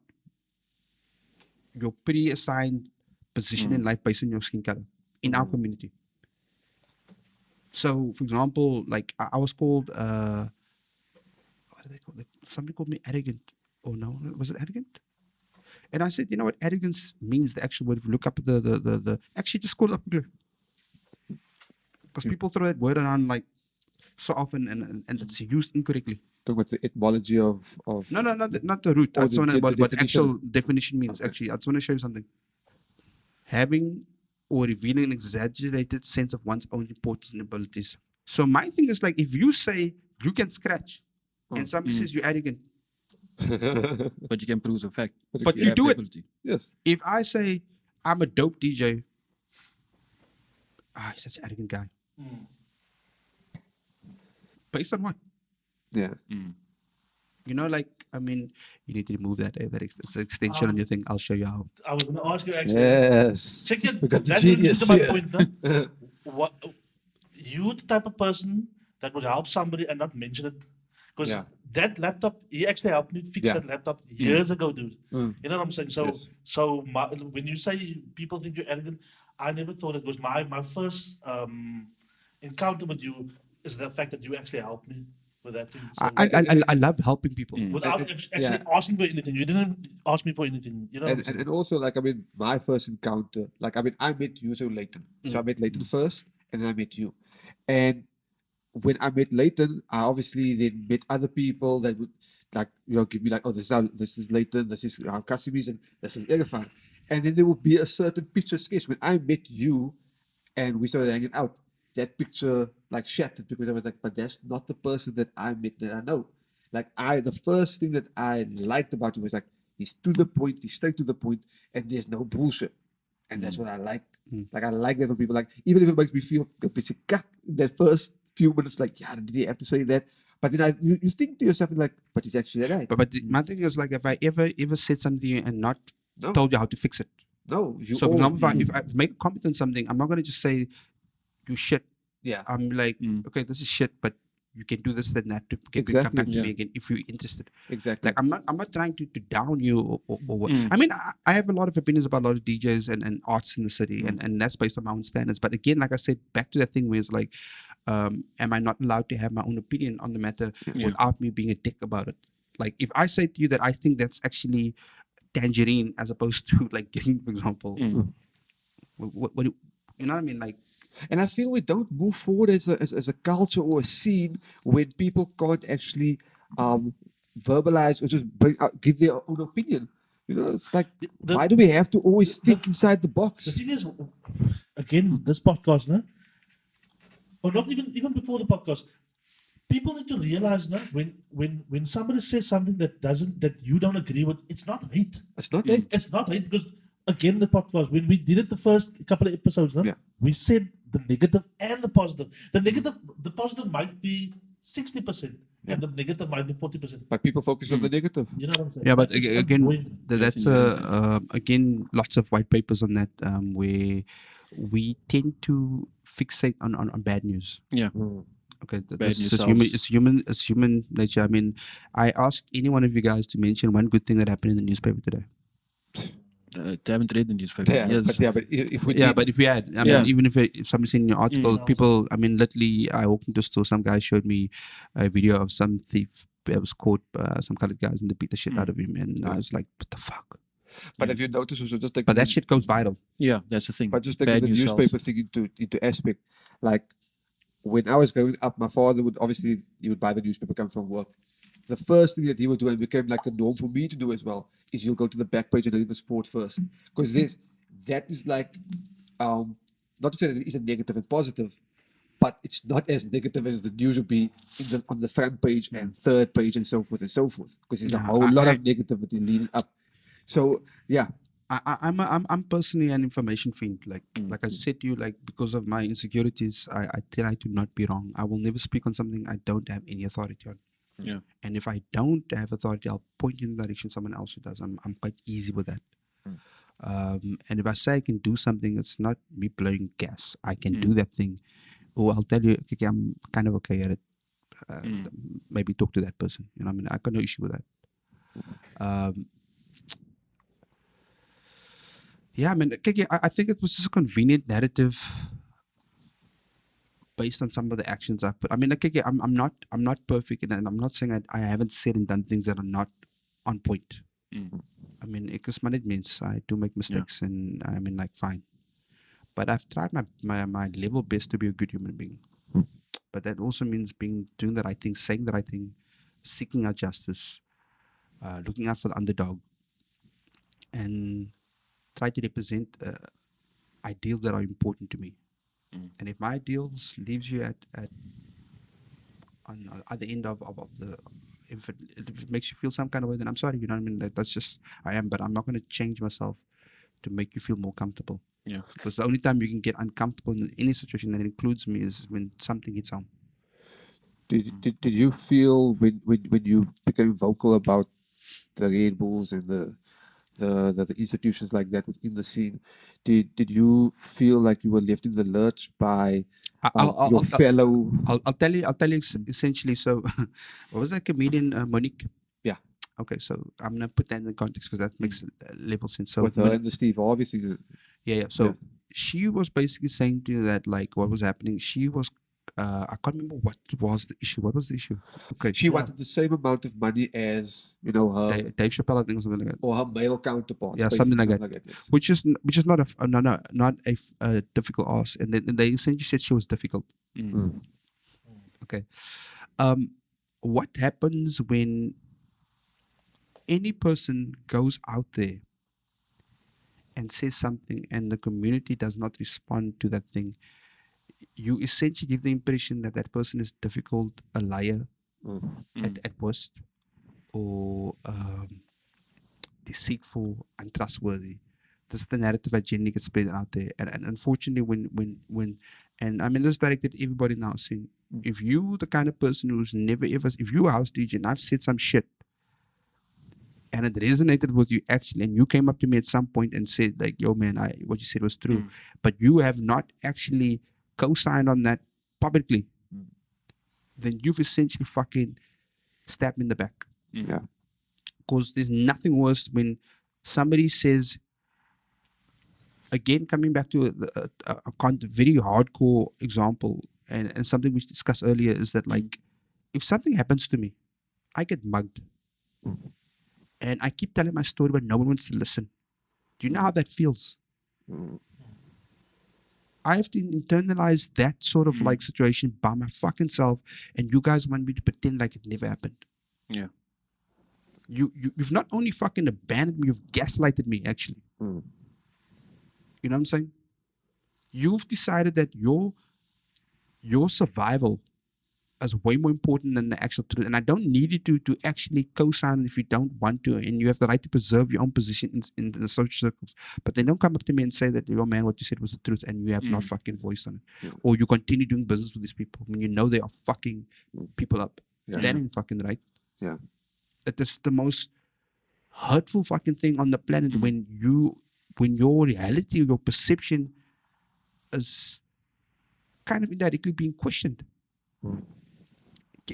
your pre-assigned position in life based on your skin color in our community? So, for example, like, I was called, what do they call it? Somebody called me arrogant. Oh no, was it arrogant? And I said, you know what arrogance means, the actual word. If you look up actually just call it up because people throw that word around like so often and it's used incorrectly. Talk about the etymology of No, not the root. That's what the actual definition means. Actually, I just want to show you something. Having or revealing an exaggerated sense of one's own importance and abilities. So my thing is, like, if you say you can scratch and somebody says you're arrogant, But you can prove the fact. but you do it. Yes. If I say I'm a dope DJ, he's such an arrogant guy. Based on what? Yeah. You know, like, I mean, you need to remove that. It's an extension on your thing. I'll show you how. I was going to ask you actually. Yes. Check it. We got the That genius is my here. point. No? What you the type of person that would help somebody and not mention it? Because that laptop, he actually helped me fix that laptop years ago, dude. You know what I'm saying? So when you say people think you're arrogant, I never thought it was my first encounter with you is the fact that you actually helped me with that thing. So I love helping people. without actually asking for anything. You didn't ask me for anything. You know what I'm saying? And also, like, I mean, my first encounter, like, I mean, I met you so Leighton. So I met Leighton first, and then I met you. And when I met Leighton, I obviously then met other people that would, like, give me like, oh, this is Leighton, this is Kasimis, and this is Erefaan. And then there would be a certain picture sketch. When I met you and we started hanging out, that picture like shattered because I was like, but that's not the person that I met that I know. Like, the first thing that I liked about him was like, he's to the point, he's straight to the point, and there's no bullshit. And that's what I like Like I like that when people like, even if it makes me feel a bit cut in that first few minutes, like, yeah, did he have to say that? But then you think to yourself like, but he's actually right. But my thing is like, if I ever said something to you and not No. told you how to fix it. No, you So for all, example, if I make a comment on something, I'm not gonna just say you shit. yeah, I'm like, okay, this is shit, but you can do this, then that to get Exactly. come back to Yeah. me again if you're interested. exactly. Like I'm not trying to down you or what. I mean, I have a lot of opinions about a lot of DJs and arts in the city, and that's based on my own standards. But again, like I said, back to that thing where it's like, am I not allowed to have my own opinion on the matter without me being a dick about it? Like if I say to you that I think that's actually tangerine as opposed to like green, for example, what do you know what I mean? Like, And I feel we don't move forward as a culture or a scene when people can't actually verbalize or just give their own opinion. You know, it's like, why do we have to always think inside the box? The thing is, again, this podcast, no? Or not even before the podcast, people need to realize, no, when somebody says something that you don't agree with, it's not hate. It's not that. It's not hate because again, the podcast, when we did it the first couple of episodes, no, Yeah. we said the negative and the positive. The positive might be 60%, and the negative might be 40%. But people focus on the negative. You know what I'm saying? yeah, but It's again, annoying. that's again lots of white papers on that where we tend to fixate on bad news. Yeah. Okay, Bad this news is human. It's human nature. I mean, I ask any one of you guys to mention one good thing that happened in the newspaper today. They haven't read the newspaper. Yeah, Yes. but if we Yeah, did, but if we had, I Yeah. mean, even if somebody's seen your article, Mm. people, I mean, literally, I walked into a store, some guy showed me a video of some thief that was caught, some colored guys, and they beat the shit out of him, and I was like, what the fuck? but if you notice, also just like But that shit goes viral. Yeah, that's the thing. But just taking Bad the news newspaper sells. thing into aspect, like when I was growing up, my father would obviously he would buy the newspaper come from work. The first thing that he would do, and became like the norm for me to do as well, is you'll go to the back page and read the sport first, because that is like, not to say that it isn't negative and positive, but it's not as negative as the news would be on the front page and third page and so forth, because there's a Nah, whole lot of negativity leading up. So yeah, I'm personally an information fiend. Like I said to you, like because of my insecurities, I try to not be wrong. I will never speak on something I don't have any authority on. Yeah. And if I don't have authority, I'll point you in the direction someone else who does. I'm quite easy with that. And if I say I can do something, it's not me blowing gas. I can do that thing. Or I'll tell you, okay, I'm kind of okay at it. Maybe talk to that person. You know what I mean? I got no issue with that. Yeah, I mean, okay, I think it was just a convenient narrative based on some of the actions I put. I mean, okay, I'm not perfect, and I'm not saying I haven't said and done things that are not on point. I mean, because it means I do make mistakes, and I mean, like, fine. But I've tried my level best to be a good human being. But that also means doing the right thing, saying the right thing, seeking out justice, looking out for the underdog, and try to represent ideals that are important to me. And if my ideals leaves you on the other end of the, if it makes you feel some kind of way, then I'm sorry. You know what I mean? That's just I am. But I'm not going to change myself to make you feel more comfortable. Yeah. Because the only time you can get uncomfortable in any situation that includes me is when something hits home. Did you feel when you became vocal about the Red Bulls and the institutions like that within the scene, did you feel like you were left in the lurch by your fellow? I'll tell you essentially. So, what was that comedian Monique? Yeah, Okay, so I'm gonna put that in the context because that makes level sense. So with her and the Steve, obviously. yeah. So she was basically saying to you that like what was happening. She was I can't remember what was the issue. What was the issue? Okay, She wanted the same amount of money as her Dave Chappelle, I think, or something like that. or her male counterparts. Yeah, basically, something like that. yes. Which is not a difficult ask, and then they essentially said she was difficult. Okay, what happens when any person goes out there and says something and the community does not respond to that thing? You essentially give the impression that that person is difficult, a liar at worst, or deceitful, untrustworthy. This is the narrative that generally gets spread out there. And unfortunately, when and I mean, this is directed at everybody now saying, if you the kind of person who's never ever, if you a house DJ and I've said some shit and it resonated with you actually, and you came up to me at some point and said like, yo man, what you said was true, but you have not actually co-signed on that publicly, then you've essentially fucking stabbed me in the back. Yeah. Because there's nothing worse when somebody says, again, coming back to a very hardcore example, and something we discussed earlier is that, like, if something happens to me, I get mugged. And I keep telling my story, but no one wants to listen. Do you know how that feels? I have to internalize that sort of like situation by my fucking self, and you guys want me to pretend like it never happened. Yeah. You've not only fucking abandoned me, you've gaslighted me, actually. You know what I'm saying? You've decided that your survival is way more important than the actual truth. And I don't need you to actually co-sign if you don't want to. And you have the right to preserve your own position in the social circles. But they don't come up to me and say that, yo, man, what you said was the truth and you have not fucking voice on it. Or you continue doing business with these people when you know they are fucking people up. That ain't fucking right. Yeah. That is the most hurtful fucking thing on the planet when your reality, your perception is kind of indirectly being questioned.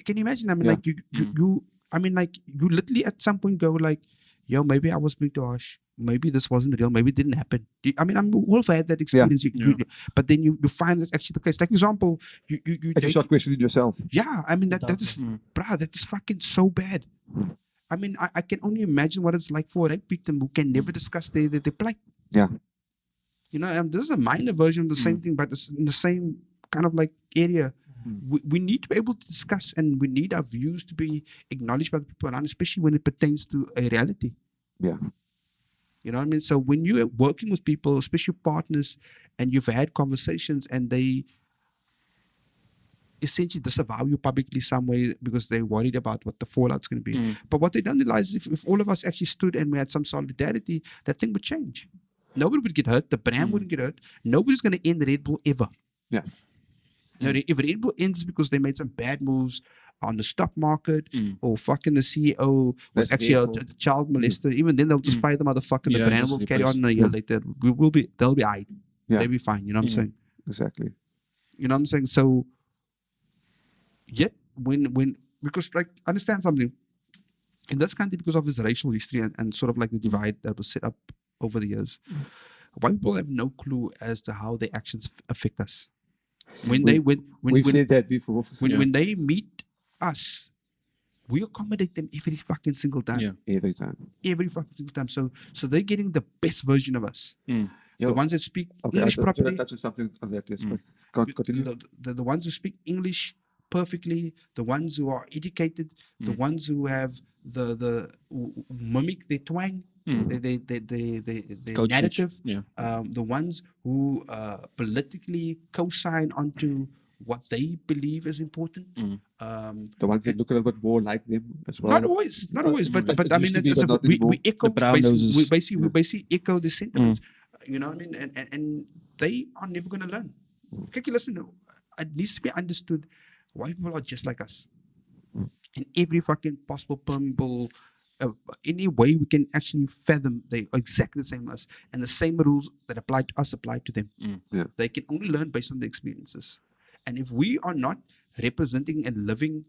Can you imagine? I mean, like you literally at some point go like, yo, maybe I was being too harsh. Maybe this wasn't real. Maybe it didn't happen. I mean, I'm all had that experience. But then you find that actually the case. Like, for example, you start questioning yourself. Yeah, I mean, that is, bruh, that's fucking so bad. I mean, I can only imagine what it's like for a rape victim who can never discuss their plight. Yeah. You know, this is a minor version of the same thing, but it's in the same kind of like area. We need to be able to discuss, and we need our views to be acknowledged by the people around, especially when it pertains to a reality. Yeah. You know what I mean? So when you're working with people, especially partners, and you've had conversations and they essentially disavow you publicly some way because they're worried about what the fallout's going to be. But what they don't realize is if all of us actually stood and we had some solidarity, that thing would change. Nobody would get hurt. The brand wouldn't get hurt. Nobody's going to end Red Bull ever. Yeah. Now, if Red Bull ends because they made some bad moves on the stock market or fucking the CEO was That's actually their a fault. child molester, even then they'll just fire the motherfucker. The Yeah, brand just will carry replace. on a year later. They'll be aight. Yeah. They'll be fine. You know what I'm saying? Exactly. You know what I'm saying? So, yet because like understand something in this country, because of its racial history and sort of like the divide that was set up over the years, white people have no clue as to how their actions affect us. We've said that before. When they meet us, we accommodate them every fucking single time. Yeah. Every time. Every fucking single time. So they're getting the best version of us. Yo, The ones that speak okay, English I properly. touch on something of that. Yes, but continue. The ones who speak English perfectly, the ones who are educated, the ones who have who mimic their twang, their Coach narrative, Mitch, the ones who politically co-sign onto what they believe is important. The ones that look a little bit more like them as well. Not always, but It I used mean, to be, but not we anymore. echo The brown noses. we basically echo the sentiments. You know what I mean? And they are never going to learn. Okay, listen, it needs to be understood. White people are just like us. In every fucking possible, permeable, any way we can actually fathom, they are exactly the same as us. And the same rules that apply to us apply to them. Yeah. They can only learn based on their experiences. And if we are not representing and living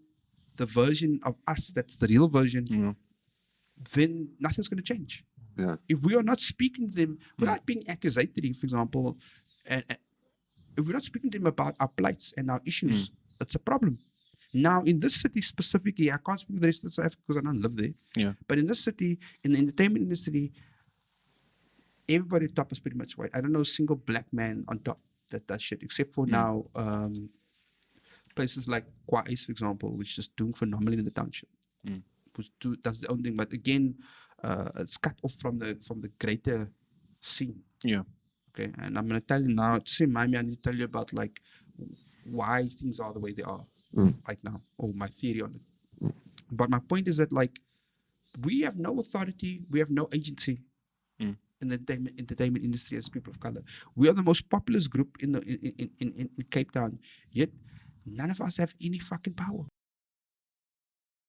the version of us that's the real version, then nothing's going to change. Yeah. If we are not speaking to them without being accusatory, for example, and if we're not speaking to them about our plights and our issues, it's a problem. Now, in this city specifically, I can't speak for the rest of South Africa because I don't live there. Yeah. But in this city, in the entertainment industry, everybody at top is pretty much white. I don't know a single black man on top that does shit, except for now places like Kwais, for example, which is just doing phenomenally in the township. That's the only thing. But again, it's cut off from the greater scene. Yeah. Okay, and I'm gonna tell you now. Just remind me, I need to tell you about like why things are the way they are right now, or my theory on it. But my point is that like we have no authority, we have no agency in in the entertainment industry as people of color. We are the most populous group in Cape Town, yet none of us have any fucking power.